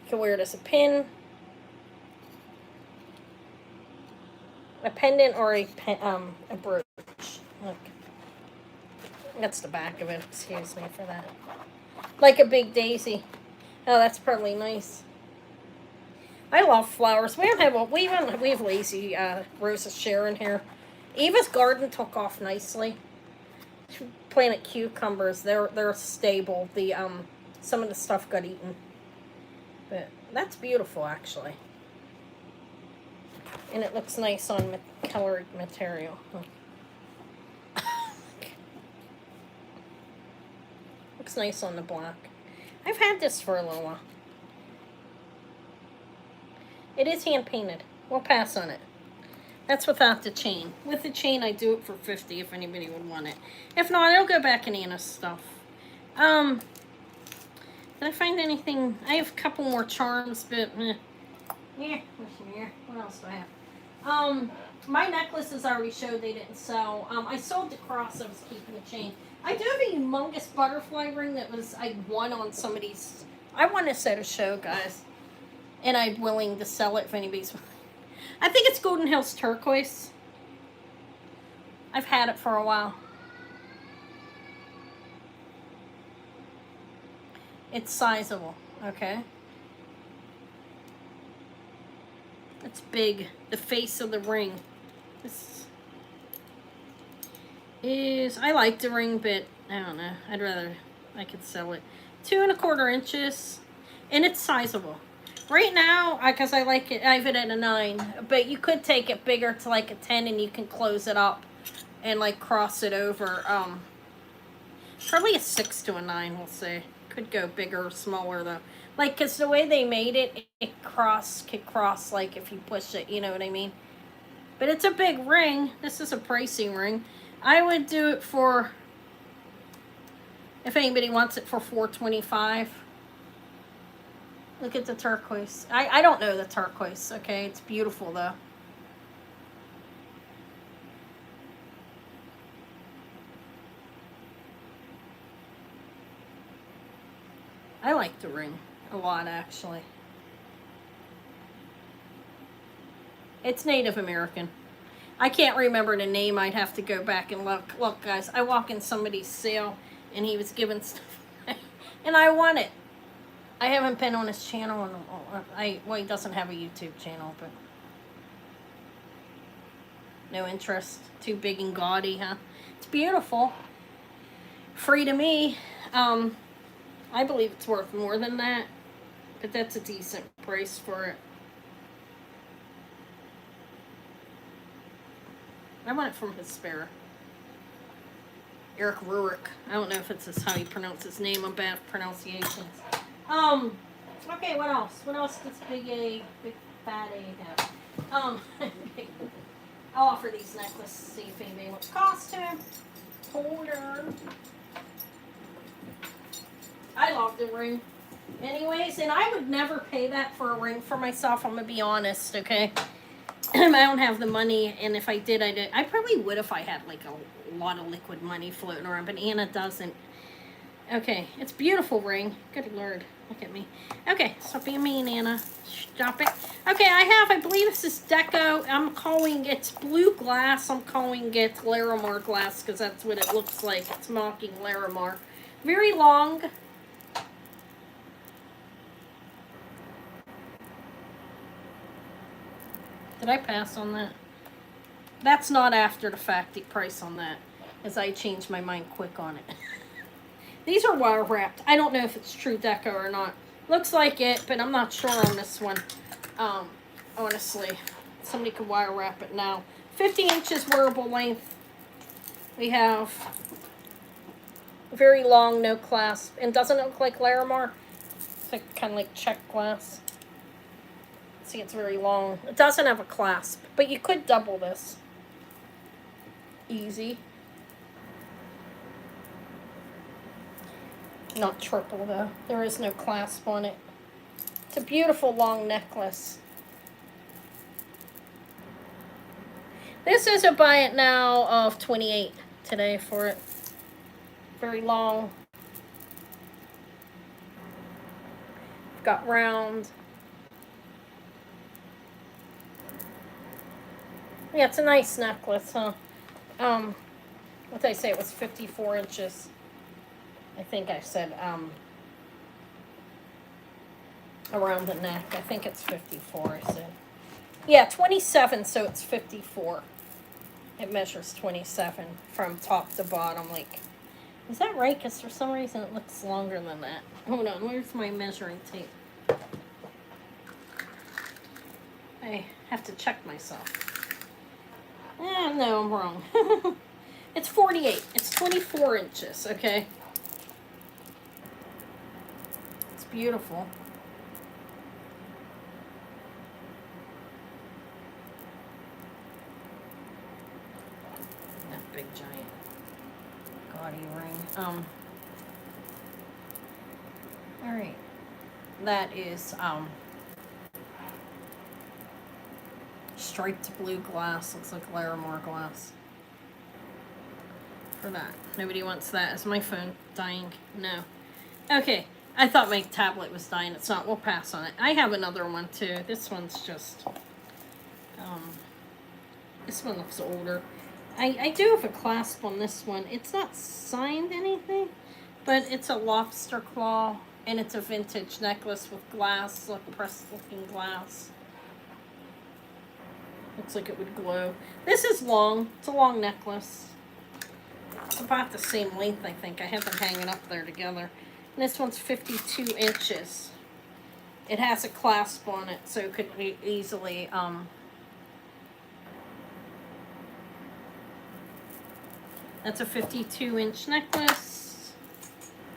You can wear it as a pin. A pendant or a brooch. Look. That's the back of it. Excuse me for that. Like a big daisy. Oh, that's probably nice. I love flowers. We have lazy Rosa Sharon here. Eva's garden took off nicely. She planted cucumbers. They're stable. The some of the stuff got eaten. But that's beautiful, actually. And it looks nice on colored material. Look looks nice on the black. I've had this for a little while. It is hand painted. We'll pass on it. That's without the chain. With the chain, I do it for $50 if anybody would want it. If not, I'll go back in Anna's stuff. Did I find anything? I have a couple more charms, but yeah. What else do I have? My necklaces I already showed they didn't sell. I sold the cross. I was keeping the chain. I do have a humongous butterfly ring that I won on somebody's. I won this at a show, guys, and I'm willing to sell it if anybody's. I think it's Golden Hills turquoise. I've had it for a while. It's sizable, okay? It's big. The face of the ring. This is, I like the ring, but I don't know. I could sell it. 2 1/4 inches, and it's sizable. Right now, because I like it, I have it at a 9, but you could take it bigger to like a 10, and you can close it up and like cross it over. Probably a 6 to a 9, we'll say. Could go bigger or smaller though. Like, because the way they made it, it could cross like if you push it, you know what I mean? But it's a big ring. This is a pricey ring. I would do it for, if anybody wants it, for $425. Look at the turquoise. I don't know the turquoise, okay? It's beautiful, though. I like the ring a lot, actually. It's Native American. I can't remember the name. I'd have to go back and look. Look, guys, I walk in somebody's sale, and he was giving stuff, and I won it. I haven't been on his channel, and well, he doesn't have a YouTube channel, but no interest. Too big and gaudy, huh? It's beautiful. Free to me. I believe it's worth more than that, but that's a decent price for it. I want it from his spare. Eric Rurik. I don't know if it's how you pronounce his name. I'm bad at pronunciations. Okay, what else? What else does big fat A have? I'll offer these necklaces, see if anybody wants costume. Holder. I love the ring. Anyways, and I would never pay that for a ring for myself, I'm going to be honest, okay? I don't have the money, and if I did, I probably would if I had, like, a lot of liquid money floating around, but Anna doesn't. Okay, it's a beautiful ring. Good Lord, look at me. Okay, stop being mean, Anna. Stop it. Okay, I believe this is Deco. I'm calling it blue glass. I'm calling it Larimar glass, because that's what it looks like. It's mocking Larimar. Very long. Did I pass on that? That's not after the fact, the price on that, as I changed my mind quick on it. These are wire wrapped. I don't know if it's true Deco or not. Looks like it, but I'm not sure on this one. Honestly, somebody could wire wrap it now. 50 inches wearable length. We have very long, no clasp, and doesn't it look like Larimar? It's like kind of like check glass. See, it's very long. It doesn't have a clasp, but you could double this. Easy. Not triple, though. There is no clasp on it. It's a beautiful long necklace. This is a buy it now of $28 today for it. Very long. Got round. Yeah, it's a nice necklace, huh? What did I say? It was 54 inches. I think I said, around the neck. I think it's 54, I said. Yeah, 27, so it's 54. It measures 27 from top to bottom. Like, is that right? Because for some reason it looks longer than that. Hold on, where's my measuring tape? I have to check myself. No, I'm wrong. It's 48. It's 24 inches, okay? beautiful. That big giant gaudy ring. All right. That is striped blue glass. Looks like Larimar glass. For that. Nobody wants that. Is my phone dying? No. Okay. I thought my tablet was dying. It's not. We'll pass on it. I have another one too. This one's just this one looks older. I do have a clasp on this one. It's not signed anything, but it's a lobster claw and it's a vintage necklace with glass, like pressed looking glass. Looks like it would glow. This is long. It's a long necklace. It's about the same length, I think. I have them hanging up there together. And this one's 52 inches. It has a clasp on it, so it could be easily, that's a 52-inch necklace.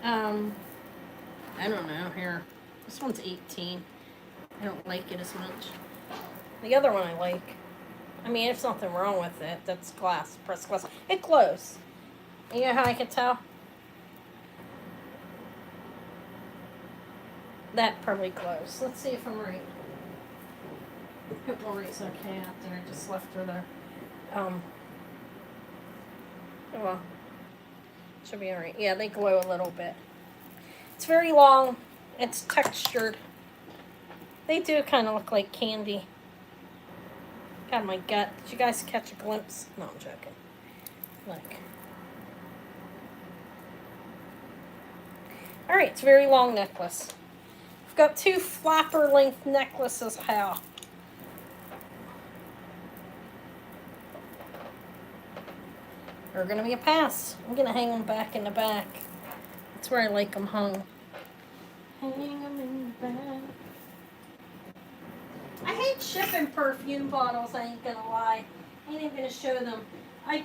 I don't know, here. This one's 18. I don't like it as much. The other one I like. I mean, there's nothing wrong with it. That's glass, pressed glass. It glows. You know how I can tell? That probably glows. Let's see if I'm right. Hope Lori's okay out there. I just left her there. Oh well. Should be alright. Yeah, they glow a little bit. It's very long. It's textured. They do kind of look like candy. God, my gut. Did you guys catch a glimpse? No, I'm joking. Look. Alright, it's a very long necklace. I've got 2 flapper length necklaces. How? They're going to be a pass. I'm going to hang them back in the back. That's where I like them hung. Hang them in the back. I hate shipping perfume bottles, I ain't gonna lie. I ain't even gonna show them. I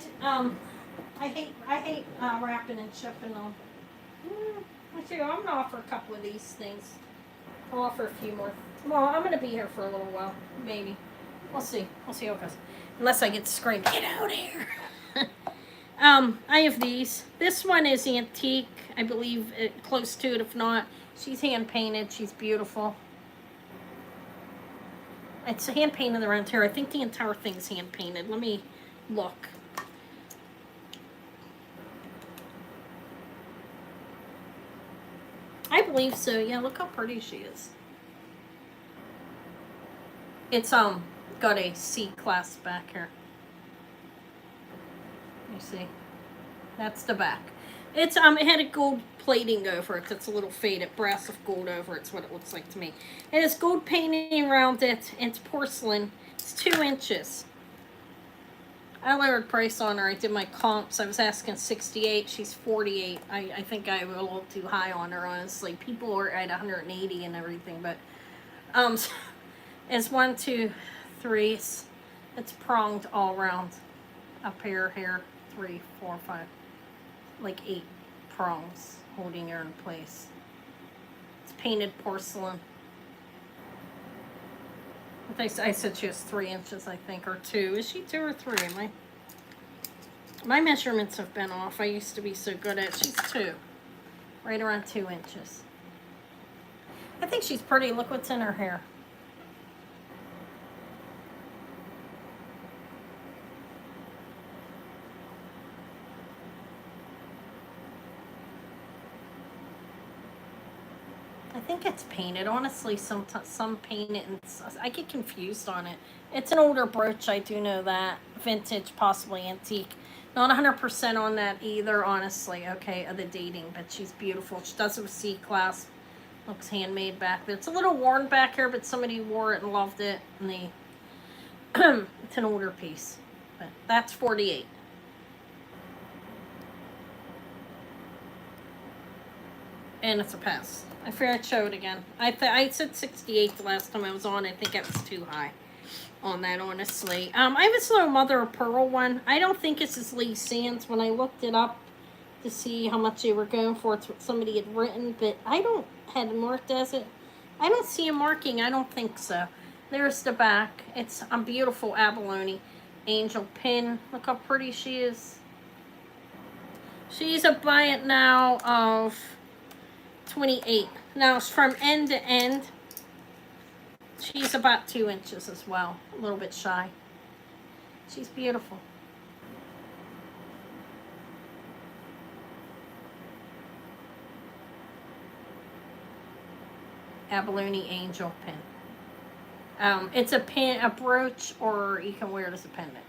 hate wrapping and shipping them. I'm gonna offer a couple of these things. I'll offer a few more. Well, I'm gonna be here for a little while, maybe. We'll see. We'll see how it goes. Unless I get screamed, get out here. I have these. This one is antique. I believe close to it, if not. She's hand painted. She's beautiful. It's hand painted around here. I think the entire thing's hand painted. Let me look. I believe so. Yeah, look how pretty she is. It's got a C clasp back here. You see? That's the back. It's it had a gold plating over it. That's a little faded brass of gold over it. It's what it looks like to me. It has gold painting around it. It's porcelain. It's 2 inches. I lowered price on her. I did my comps. I was asking 68. She's 48. I think I was a little too high on her, honestly. People are at 180 and everything, but it's 1, 2, 3. It's pronged all around. Up here, 3, 4, 5. Like 8 prongs holding her in place. It's painted porcelain. I said she was 3 inches, I think, or 2. Is she 2 or 3? My measurements have been off. I used to be so good at it. She's 2. Right around 2 inches. I think she's pretty. Look what's in her hair. I think it's painted. Honestly, some paint it, and I get confused on it. It's an older brooch, I do know that. Vintage, possibly antique. Not 100% on that either, honestly. Okay, of the dating, but she's beautiful. She does have a C clasp. Looks handmade back there. It's a little worn back here, but somebody wore it and loved it. And it's an older piece, but that's 48. And it's a pass. I fear I'd show it again. I said 68 the last time I was on. I think it was too high on that, honestly. I have this little mother of pearl one. I don't think it's as Lee Sands. When I looked it up, to see how much they were going for. It's what somebody had written, but I don't had it marked as it. I don't see a marking. I don't think so. There's the back. It's a beautiful abalone angel pin. Look how pretty she is. She's a buy it now of 28. Now from end to end, she's about 2 inches as well. A little bit shy. She's beautiful. Abalone angel pin. It's a pin, a brooch, or you can wear it as a pendant.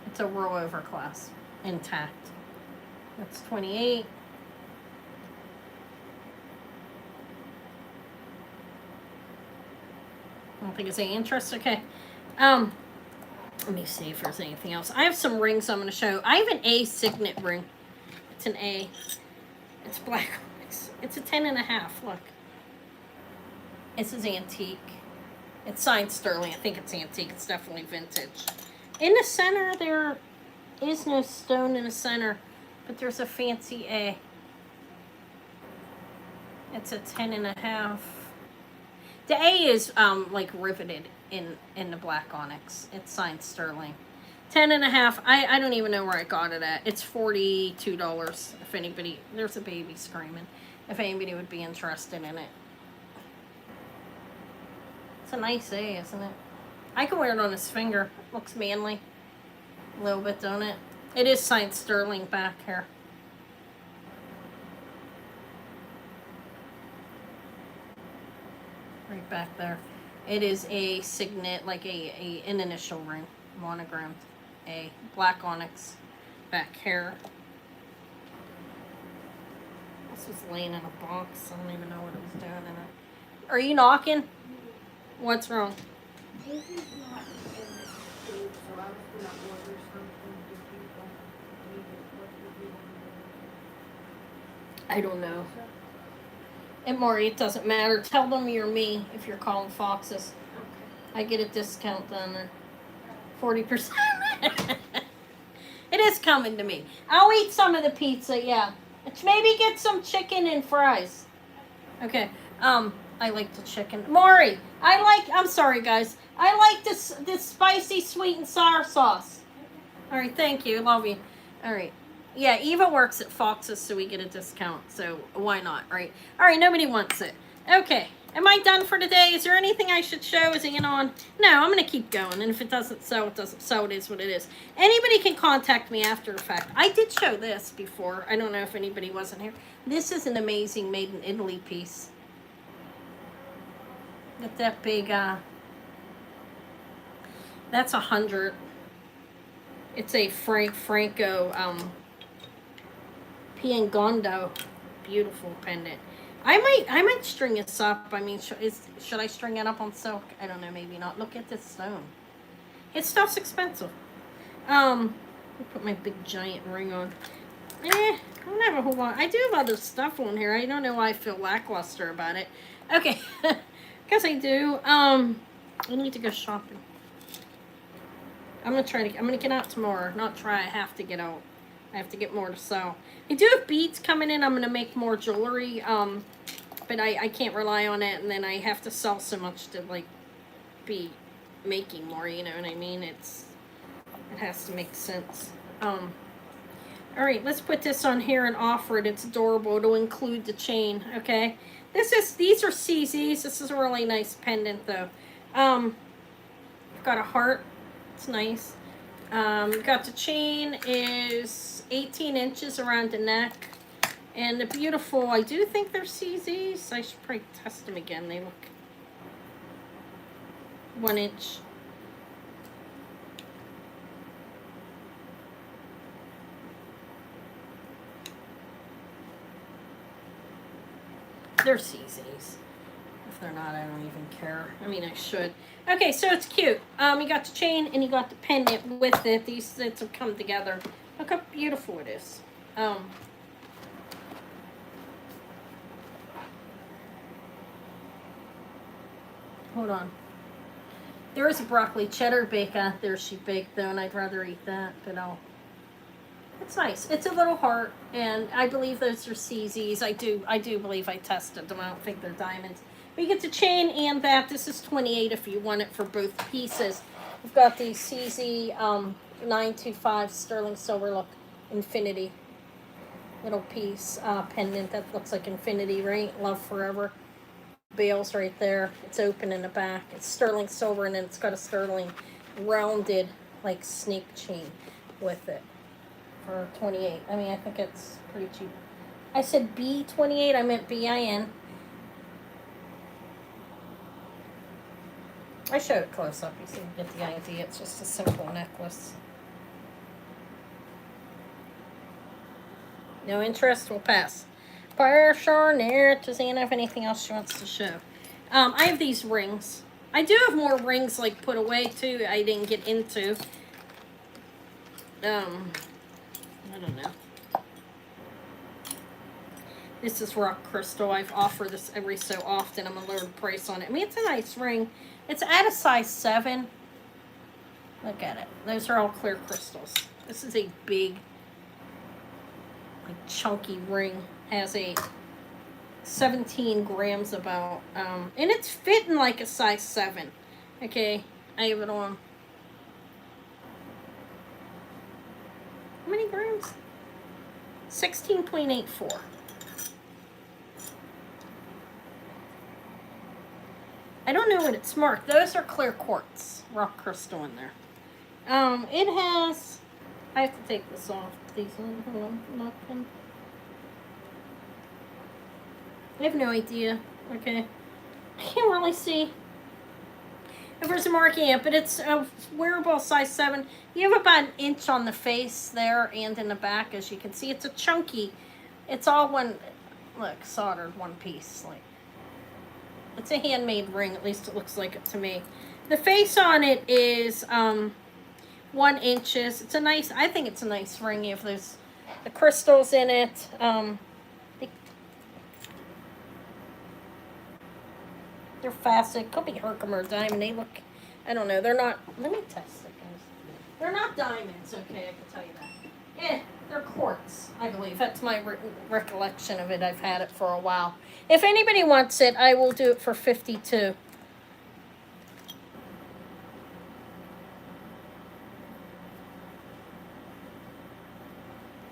It's a rollover clasp, intact. That's 28. I don't think it's any interest. Okay. Let me see if there's anything else. I have some rings I'm going to show. I have an A signet ring. It's an A. It's black. It's a 10.5. Look. This is antique. It's signed sterling. I think it's antique. It's definitely vintage. In the center, there is no stone in the center, but there's a fancy A. It's a 10.5. The A is like riveted in the black onyx. It's signed sterling. 10.5. I don't even know where I got it at. It's $42. If anybody, there's a baby screaming. If anybody would be interested in it. It's a nice A, isn't it? I can wear it on his finger. Looks manly. A little bit, don't it? It is signed sterling back here. Right back there. It is a signet, like an initial ring. Monogrammed. A black onyx back here. This was laying in a box. I don't even know what it was doing in it. Are you knocking? What's wrong? This is not in this stage, so I was gonna order something if you don't need it. What would you want to do? I don't know. And Maury, it doesn't matter. Tell them you're me if you're calling Foxes. Okay. I get a discount on there. 40%. It is coming to me. I'll eat some of the pizza, yeah. Maybe get some chicken and fries. Okay. I like the chicken. Maury, I'm sorry guys. I like this spicy sweet and sour sauce. Alright, thank you. Love you. Alright. Yeah, Eva works at Fox's, so we get a discount. So why not, right? Alright, nobody wants it. Okay. Am I done for today? Is there anything I should show? Is it on? No, I'm going to keep going. And if it doesn't sell, it doesn't sell. It is what it is. Anybody can contact me after the fact. I did show this before. I don't know if anybody wasn't here. This is an amazing made in Italy piece. Got that big, that's 100. It's a Franco, Piangondo. Beautiful pendant. I might string this up. I mean, should I string it up on silk? I don't know, maybe not. Look at this stone. His stuff's expensive. Let me put my big giant ring on. I don't have a whole lot. I do have other stuff on here. I don't know why I feel lackluster about it. Okay. Because I do. I need to go shopping. I'm gonna get out tomorrow. Not try, I have to get out. I have to get more to sell. I do have beads coming in. I'm gonna make more jewelry. But I can't rely on it, and then I have to sell so much to like be making more, you know what I mean? It has to make sense. Alright, let's put this on here and offer it. It's adorable. It'll include the chain, okay? These are CZs. This is a really nice pendant though. I've got a heart. It's nice. Got the chain is 18 inches around the neck. And the beautiful, I do think they're CZs. I should probably test them again. They look 1 inch. They're CZs. If they're not, I don't even care. I mean, I should. Okay, so it's cute. You got the chain and you got the pendant with it. These sets have come together. Look how beautiful it is. Hold on. There is a broccoli cheddar bake out there she baked though, and I'd rather eat that, but I'll It's nice. It's a little heart, and I believe those are CZs. I do believe I tested them. I don't think they're diamonds. But you get the chain and that. This is 28 if you want it for both pieces. We've got the CZ 925 sterling silver look infinity little piece pendant that looks like infinity, right? Love forever. Bales right there. It's open in the back. It's sterling silver, and then it's got a sterling rounded like snake chain with it for 28. I mean, I think it's pretty cheap. I said B28. I meant BIN. I showed it close up. You see, you get the idea. It's just a simple necklace. No interest? We'll pass. Pressure there. Does Anna have anything else she wants to show? I have these rings. I do have more rings like put away too. I didn't get into. I don't know. This is rock crystal. I've offered this every so often. I'm a lower price on it. I mean, it's a nice ring. It's at a size 7. Look at it. Those are all clear crystals. This is a big, like, chunky ring. Has a 17 grams about. And it's fitting like a size 7. Okay, I have it on. How many grams? 16.84. I don't know what it's marked. Those are clear quartz, rock crystal in there. It has. I have to take this off. These ones. Hold on. Lock them. I have no idea. Okay. I can't really see if there's a marking it, but it's a wearable size 7. You have about an inch on the face there and in the back, as you can see. It's a chunky. It's all one. Look, soldered one piece. Like, it's a handmade ring. At least it looks like it to me. The face on it is 1 inch. It's a nice. I think it's a nice ring. You have those the crystals in it. They're facet. Could be Herkimer diamond. They look. I don't know. They're not. Let me test it, guys. They're not diamonds. Okay, I can tell you that. They're quartz. I believe that's my recollection of it. I've had it for a while. If anybody wants it, I will do it for 52.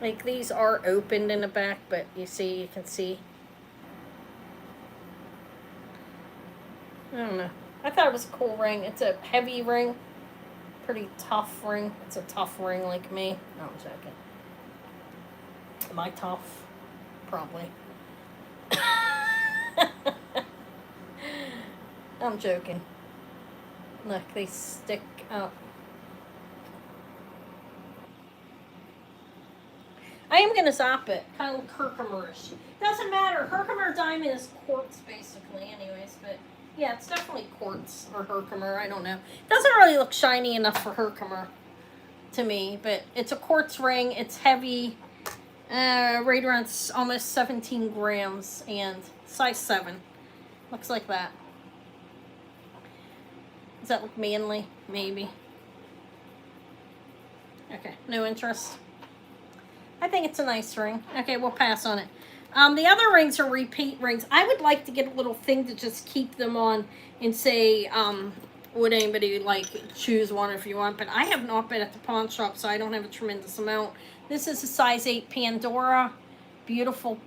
Like, these are opened in the back, but you can see. I don't know. I thought it was a cool ring. It's a heavy ring. Pretty tough ring. It's a tough ring like me. No, I'm joking. Am I tough? Probably. I'm joking. Look, they stick out. I am going to zap it. Kind of Herkimer-ish. Doesn't matter. Herkimer diamond is quartz, basically, anyways, but yeah, it's definitely quartz or Herkimer. I don't know. It doesn't really look shiny enough for Herkimer to me, but it's a quartz ring. It's heavy, right around almost 17 grams and size 7. Looks like that. Does that look manly? Maybe. Okay, no interest. I think it's a nice ring. Okay, we'll pass on it. The other rings are repeat rings. I would like to get a little thing to just keep them on and say, would anybody like choose one if you want? But I have not been at the pawn shop, so I don't have a tremendous amount. This is a size 8 Pandora. Beautiful.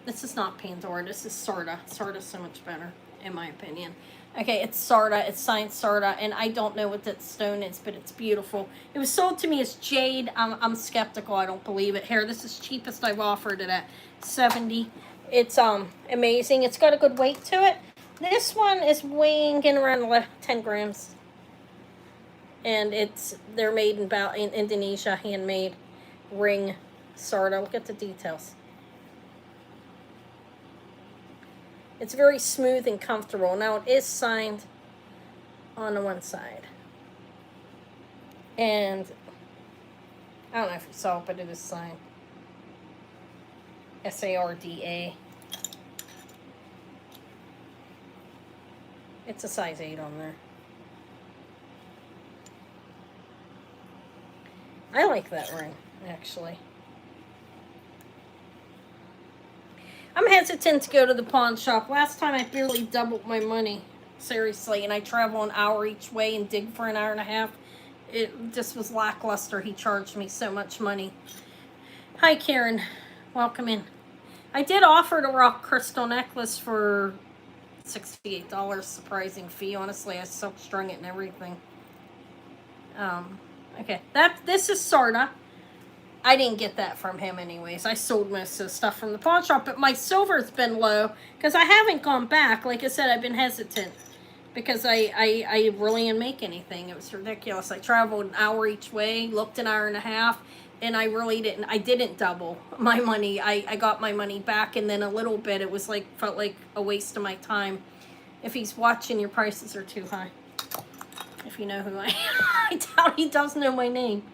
This is not Pandora. This is Sarda. Sarda's so much better, in my opinion. Okay, it's Sarda. It's signed Sarda, and I don't know what that stone is, but it's beautiful. It was sold to me as jade. I'm skeptical. I don't believe it. Here, this is cheapest I've offered it at $70. It's amazing. It's got a good weight to it. This one is weighing in around 10 grams, and they're made in Indonesia, handmade ring Sarda. Look at the details. It's very smooth and comfortable. Now, it is signed on the one side. And I don't know if you saw it, but it is signed. SARDA. It's a size 8 on there. I like that ring, actually. I'm hesitant to go to the pawn shop. Last time I barely doubled my money. Seriously, and I travel an hour each way and dig for an hour and a half. It just was lackluster. He charged me so much money. Hi, Karen. Welcome in. I did offer to rock crystal necklace for $68. Surprising fee. Honestly, I silk-strung it and everything. Okay. This is Sarda. I didn't get that from him anyways. I sold most of the stuff from the pawn shop, but my silver's been low because I haven't gone back. Like I said, I've been hesitant because I really didn't make anything. It was ridiculous. I traveled an hour each way, looked an hour and a half, and I didn't double my money. I got my money back, and then a little bit, it was felt like a waste of my time. If he's watching, your prices are too high. If you know who I am. I doubt he does know my name.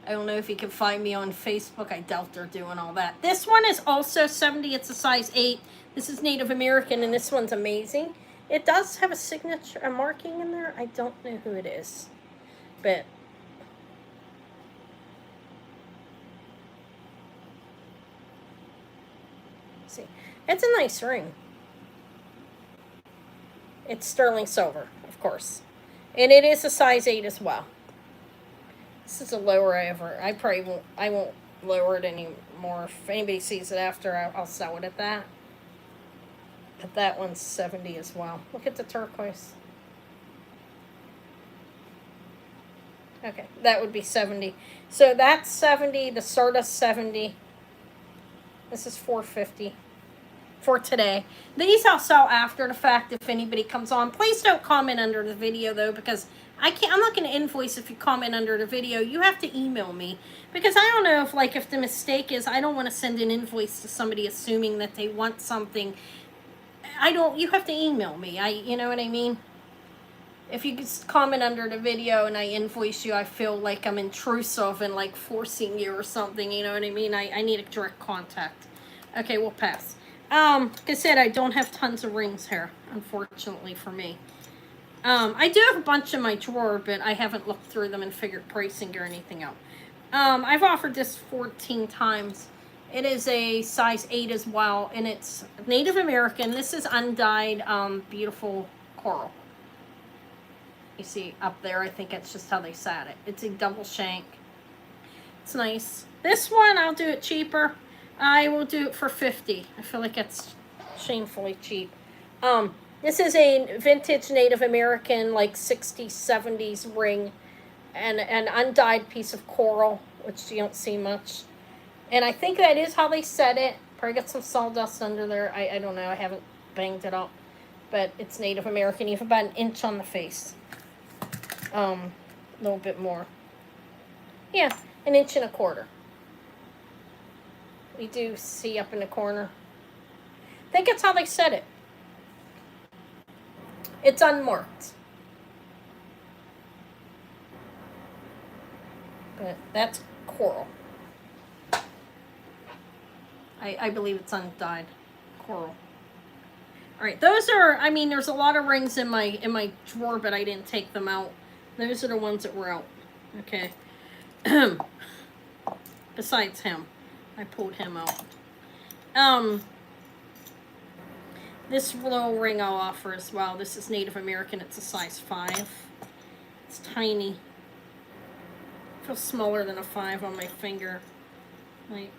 I don't know if he can find me on Facebook. I doubt they're doing all that. This one is also 70. It's a size 8. This is Native American, and this one's amazing. It does have a signature, a marking in there. I don't know who it is. But see, it's a nice ring. It's sterling silver, of course. And it is a size 8 as well. This is a lower I won't lower it anymore. If anybody sees it after, I'll sell it at that. But that one's 70 as well. Look at the turquoise. Okay, that would be 70. So that's 70. The Sarda's 70. This is 450 for today. These I'll sell after the fact if anybody comes on. Please don't comment under the video though, because I'm not going to invoice if you comment under the video. You have to email me because I don't know if the mistake is I don't want to send an invoice to somebody assuming that they want something. You have to email me. You know what I mean? If you just comment under the video and I invoice you, I feel like I'm intrusive and forcing you or something. You know what I mean? I need a direct contact. Okay, we'll pass. Like I said, I don't have tons of rings here, unfortunately for me. I do have a bunch in my drawer, but I haven't looked through them and figured pricing or anything out. I've offered this 14 times. It is a size 8 as well, and it's Native American. This is undyed, beautiful coral. You see up there, I think it's just how they sat it. It's a double shank. It's nice. This one, I'll do it cheaper. I will do it for 50. I feel like it's shamefully cheap. This is a vintage Native American, 60s, 70s ring. And an undyed piece of coral, which you don't see much. And I think that is how they set it. Probably got some sawdust under there. I don't know. I haven't banged it up. But it's Native American. You have about an inch on the face. A little bit more. Yeah, an inch and a quarter. We do see up in the corner. I think that's how they set it. It's unmarked. But that's coral. I believe it's undyed coral. All right, those are, there's a lot of rings in my drawer, but I didn't take them out. Those are the ones that were out. Okay. Besides him. I pulled him out. This little ring I'll offer as well. This is Native American. It's a size 5. It's tiny. Feels smaller than a 5 on my finger. I've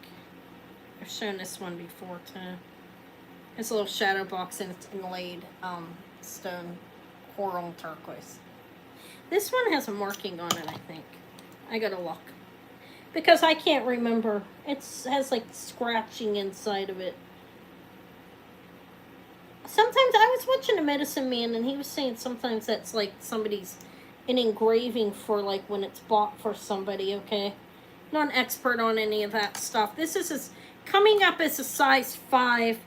shown this one before too. It's a little shadow box and it's inlaid stone coral and turquoise. This one has a marking on it, I think. I gotta look. Because I can't remember. It has scratching inside of it. Sometimes I was watching a medicine man and he was saying sometimes that's somebody's an engraving for when it's bought for somebody, okay? Not an expert on any of that stuff. This is coming up as a size 5.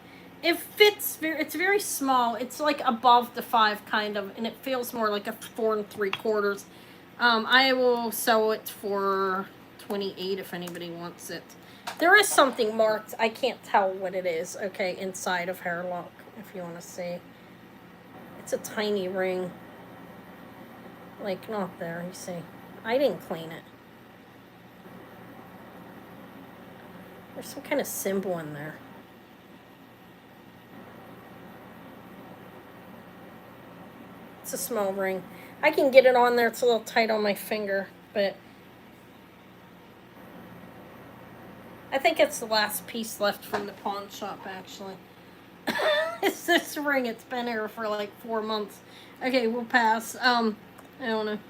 It fits it's very small. It's above the 5 kind of, and it feels more like a 4 3/4. I will sell it for 28 if anybody wants it. There is something marked. I can't tell what it is, okay, inside of Hairlock, if you want to see. It's a tiny ring. Not there, you see. I didn't clean it. There's some kind of symbol in there. It's a small ring. I can get it on there. It's a little tight on my finger, but I think it's the last piece left from the pawn shop, actually. It's this ring. It's been here for like 4 months. Okay, we'll pass. I don't know.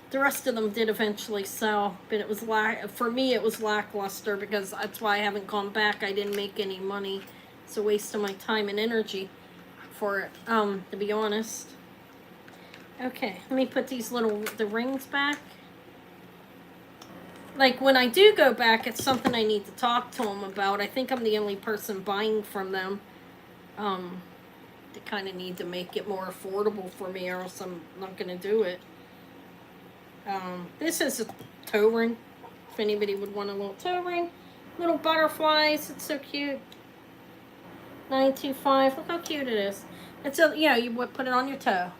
The rest of them did eventually sell, but it was for me it was lackluster because that's why I haven't gone back. I didn't make any money. It's a waste of my time and energy for it, to be honest. Okay, let me put the rings back. Like, when I do go back, it's something I need to talk to them about. I think I'm the only person buying from them. They kind of need to make it more affordable for me, or else I'm not going to do it. This is a toe ring, if anybody would want a little toe ring. Little butterflies, it's so cute. 925, look how cute it is. It's you would put it on your toe.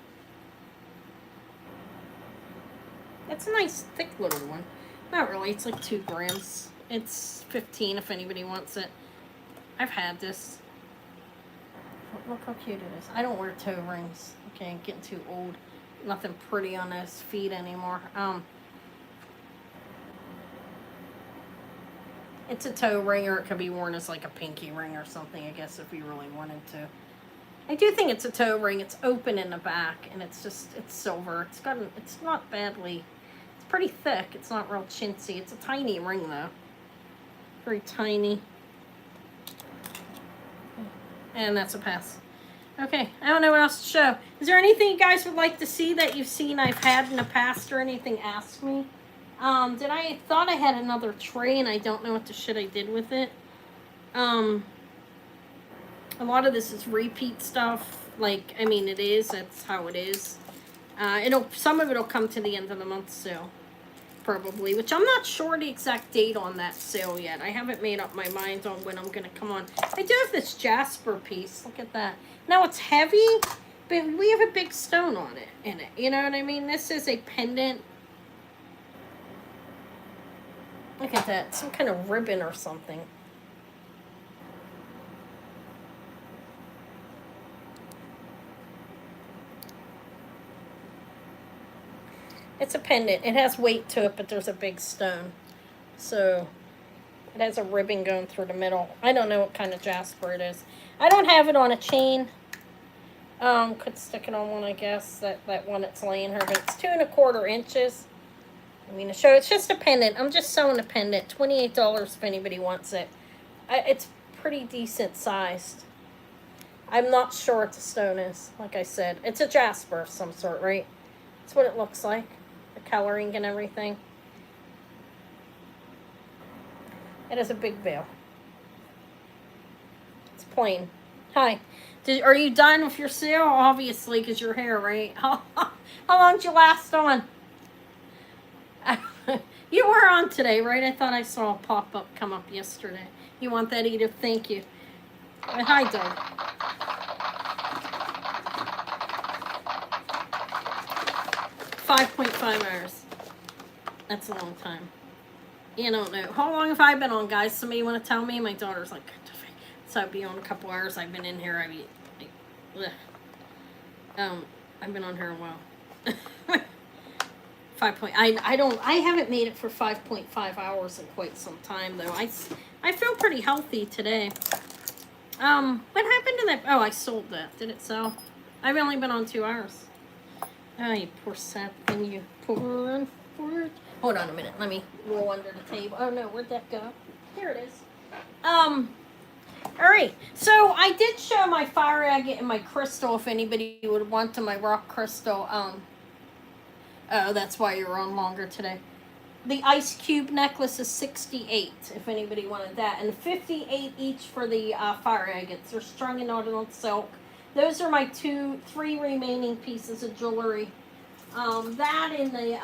It's a nice, thick little one. Not really, it's like 2 grams. It's 15 if anybody wants it. I've had this. Look how cute it is. I don't wear toe rings. Okay, I'm getting too old. Nothing pretty on those feet anymore. It's a toe ring, or it could be worn as like a pinky ring or something, I guess, if you really wanted to. I do think it's a toe ring. It's open in the back, and it's silver. It's not badly, it's pretty thick. It's not real chintzy. It's a tiny ring, though. Very tiny. And that's a pass. Okay, I don't know what else to show. Is there anything you guys would like to see that you've seen I've had in the past or anything? Ask me. I thought I had another tray and I don't know what the shit I did with it. A lot of this is repeat stuff. Like, I mean, it is. That's how it is. Some of it'll come to the end of the month sale. Probably, which I'm not sure the exact date on that sale yet. I haven't made up my mind on when I'm going to come on. I do have this Jasper piece. Look at that. Now, it's heavy, but we have a big stone on it, in it. You know what I mean? This is a pendant. Look at that. Some kind of ribbon or something. It's a pendant. It has weight to it, but there's a big stone. So, it has a ribbon going through the middle. I don't know what kind of jasper it is. I don't have it on a chain. Could stick it on one, I guess. That one that's laying here. But it's 2 1/4 inches. I mean, to show it's just a pendant. I'm just selling a pendant. $28 if anybody wants it. It's pretty decent sized. I'm not sure what the stone is. Like I said, it's a jasper of some sort, right? That's what it looks like. The coloring and everything. It has a big veil. It's plain. Hi. Are you done with your sale? Obviously, because your hair, right? How long did you last on? You were on today, right? I thought I saw a pop-up come up yesterday. You want that, Edith? Thank you. Hi, Doug. 5.5 hours. That's a long time. You don't know. How long have I been on, guys? Somebody want to tell me? My daughter's like, so I'd be on a couple hours. I've been in here. I've been on here a while. 5 point. I haven't made it for 5.5 hours in quite some time though. I feel pretty healthy today. What happened to that? Oh, I sold that. Did it sell? I've only been on 2 hours. Oh, you poor sad thing, you poor unfortunate. Hold on a minute. Let me roll under the table. Oh no, where'd that go? Here it is. Alright, so I did show my fire agate and my crystal if anybody would want to, my rock crystal. Oh, that's why you're on longer today. The ice cube necklace is $68 if anybody wanted that, and $58 each for the fire agates. They're strung and knotted on silk. Those are my 3 remaining pieces of jewelry. That and the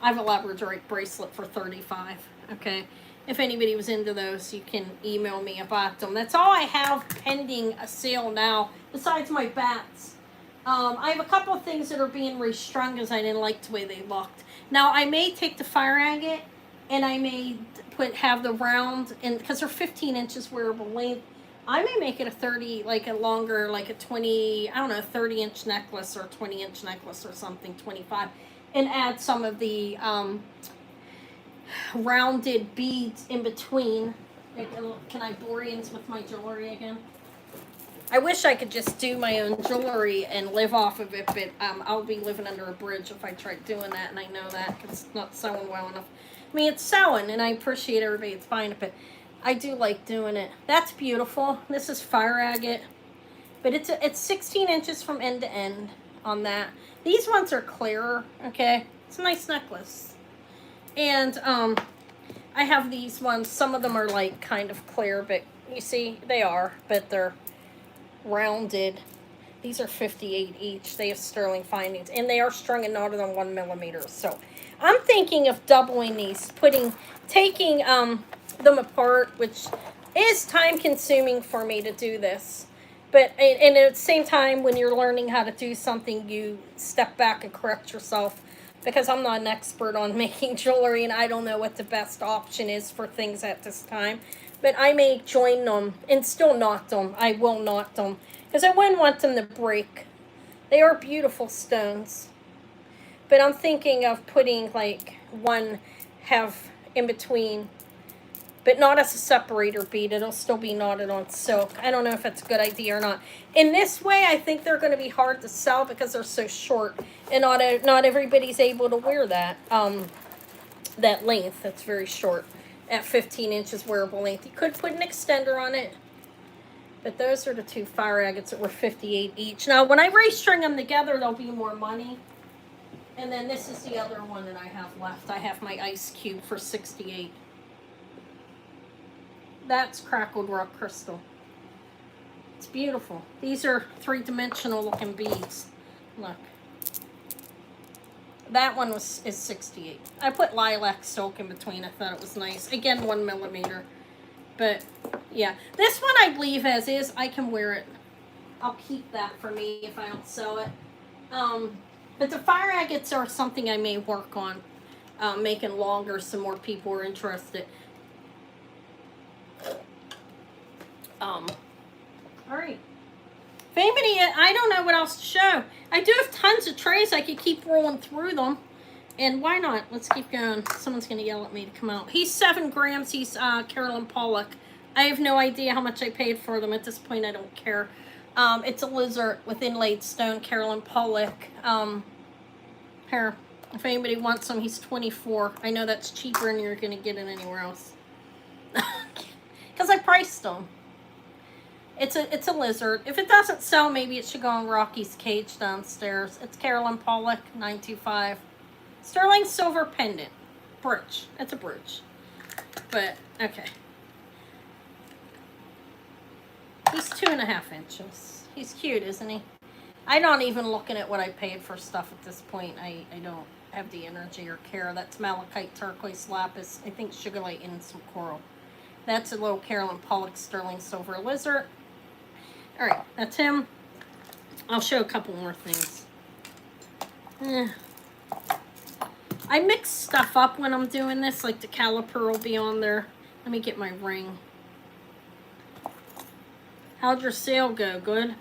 I have a labradorite bracelet for $35. Okay, if anybody was into those, you can email me about them. That's all I have pending a sale now, besides my bats. I have a couple of things that are being restrung because I didn't like the way they looked. Now, I may take the fire agate and I may have the round, and because they're 15 inches wearable length, I may make it a 30, like a longer, like a 20, I don't know, 30-inch necklace or 20-inch necklace or something, 25, and add some of the rounded beads in between. Like, can I bore you with my jewelry again? I wish I could just do my own jewelry and live off of it, but I'll be living under a bridge if I tried doing that, and I know that because it's not selling well enough. I mean, it's selling, and I appreciate everybody that's buying it, but I do like doing it. That's beautiful. This is fire agate, but it's 16 inches from end to end on that. These ones are clearer, okay? It's a nice necklace. And I have these ones. Some of them are like kind of clear, but you see, they are, but they're rounded. These are 58 each. They have sterling findings, and they are strung and knotted on 1 millimeter. So I'm thinking of doubling these, taking them apart, which is time consuming for me to do this. But and at the same time, when you're learning how to do something, you step back and correct yourself, because I'm not an expert on making jewelry and I don't know what the best option is for things at this time. But I may join them and still knot them. I will knot them because I wouldn't want them to break. They are beautiful stones. But I'm thinking of putting like one have in between, but not as a separator bead. It'll still be knotted on silk. I don't know if that's a good idea or not. In this way, I think they're going to be hard to sell because they're so short, and not everybody's able to wear that that length. That's very short at 15 inches wearable length. You could put an extender on it, but those are the two fire agates that were 58 each. Now, when I restring them together, there'll be more money. And then this is the other one that I have left. I have my ice cube for 68. That's crackled rock crystal. It's beautiful. These are 3-dimensional looking beads. Look. That one is 68. I put lilac silk in between. I thought it was nice. Again, 1 millimeter. But yeah, this one I'd leave as is. I can wear it. I'll keep that for me if I don't sell it. But the fire agates are something I may work on making longer so more people are interested. All right. If anybody, I don't know what else to show. I do have tons of trays. I could keep rolling through them. And why not? Let's keep going. Someone's going to yell at me to come out. He's 7 grams. He's Carolyn Pollock. I have no idea how much I paid for them. At this point, I don't care. It's a lizard with inlaid stone, Carolyn Pollock. Here, if anybody wants them, he's 24. I know that's cheaper than you're going to get it anywhere else. Because I priced them. It's a lizard. If it doesn't sell, maybe it should go on Rocky's cage downstairs. It's Carolyn Pollock, 925. Sterling silver pendant. Brooch. It's a brooch. But, okay. He's 2.5 inches. He's cute, isn't he? I'm not even looking at what I paid for stuff at this point. I don't have the energy or care. That's malachite, turquoise, lapis. I think sugarlight and some coral. That's a little Carolyn Pollock sterling silver lizard. All right, that's him. I'll show a couple more things. I mix stuff up when I'm doing this, like the caliper will be on there. Let me get my ring. How'd your sale go? Good?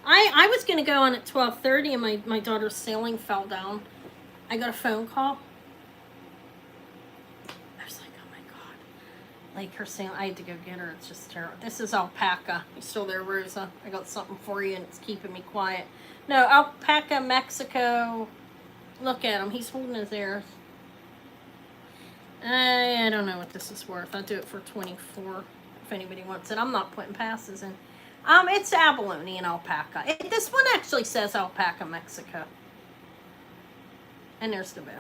I was going to go on at 12:30 and my daughter's sailing fell down. I got a phone call. I was like, oh my God. Like her sailing, I had to go get her. It's just terrible. This is alpaca. You still there, Rosa? I got something for you and it's keeping me quiet. No, alpaca, Mexico. Look at him. He's holding his ears. I don't know what this is worth. I'll do it for 24 if anybody wants it. I'm not putting passes in. It's abalone and alpaca. This one actually says alpaca, Mexico. And there's the bill.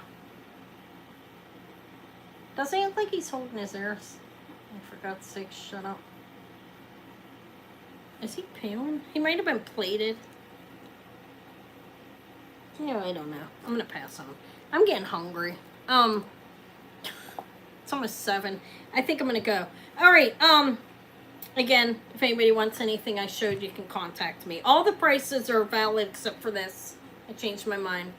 Does he look like he's holding his ears? Oh, for God's sake, shut up. Is he peeling? He might have been plated. Yeah, I don't know. I'm gonna pass on him. I'm getting hungry. It's almost 7. I think I'm gonna go. All right. Again, if anybody wants anything I showed, you can contact me. All the prices are valid except for this. I changed my mind.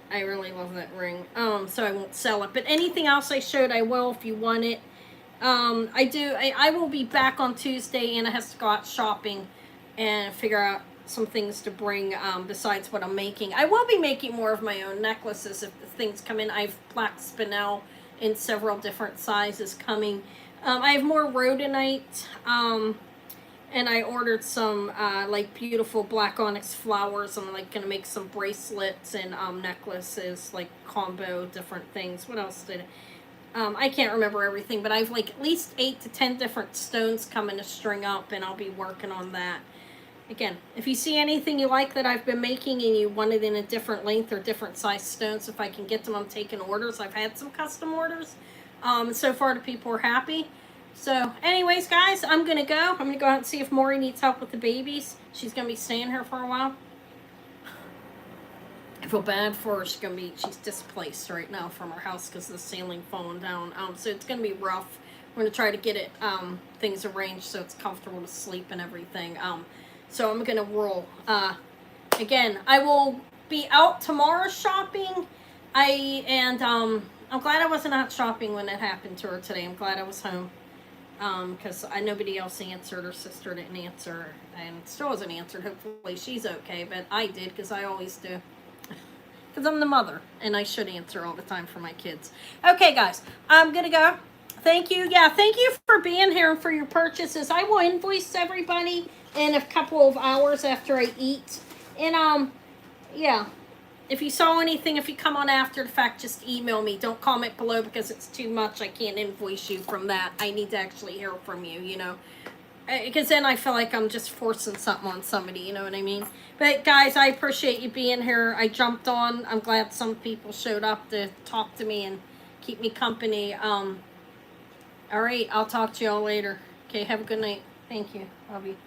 I really love that ring. So I won't sell it. But anything else I showed, I will if you want it. I will be back on Tuesday. Anna has to go out shopping and figure out some things to bring besides what I'm making. I will be making more of my own necklaces if the things come in. I have black spinel in several different sizes coming. I have more rhodonite. And I ordered some like beautiful black onyx flowers. I'm like gonna make some bracelets and necklaces, like combo different things. What else did I can't remember everything, but I've like at least 8 to 10 different stones coming to string up, and I'll be working on that. Again, if you see anything you like that I've been making and you want it in a different length or different size stones, if I can get them, I'm taking orders. I've had some custom orders. So far the people are happy. So anyways, guys, I'm going to go. I'm going to go out and see if Maury needs help with the babies. She's going to be staying here for a while. I feel bad for her. She's displaced right now from her house because the ceiling falling down. So it's going to be rough. We're going to try to get it, things arranged so it's comfortable to sleep and everything. So I'm going to roll. Again, I will be out tomorrow shopping. I'm glad I wasn't out shopping when it happened to her today. I'm glad I was home. Because nobody else answered. Her sister didn't answer, and still hasn't answered. Hopefully she's okay, but I did because I always do. Because I'm the mother, and I should answer all the time for my kids. Okay, guys, I'm gonna go. Thank you. Yeah, thank you for being here and for your purchases. I will invoice everybody in a couple of hours after I eat. And yeah. If you saw anything, if you come on after the fact, just email me. Don't comment below because it's too much. I can't invoice you from that. I need to actually hear from you, you know. Because then I feel like I'm just forcing something on somebody, you know what I mean? But guys, I appreciate you being here. I jumped on. I'm glad some people showed up to talk to me and keep me company. All right, I'll talk to y'all later. Okay, have a good night. Thank you. Love you.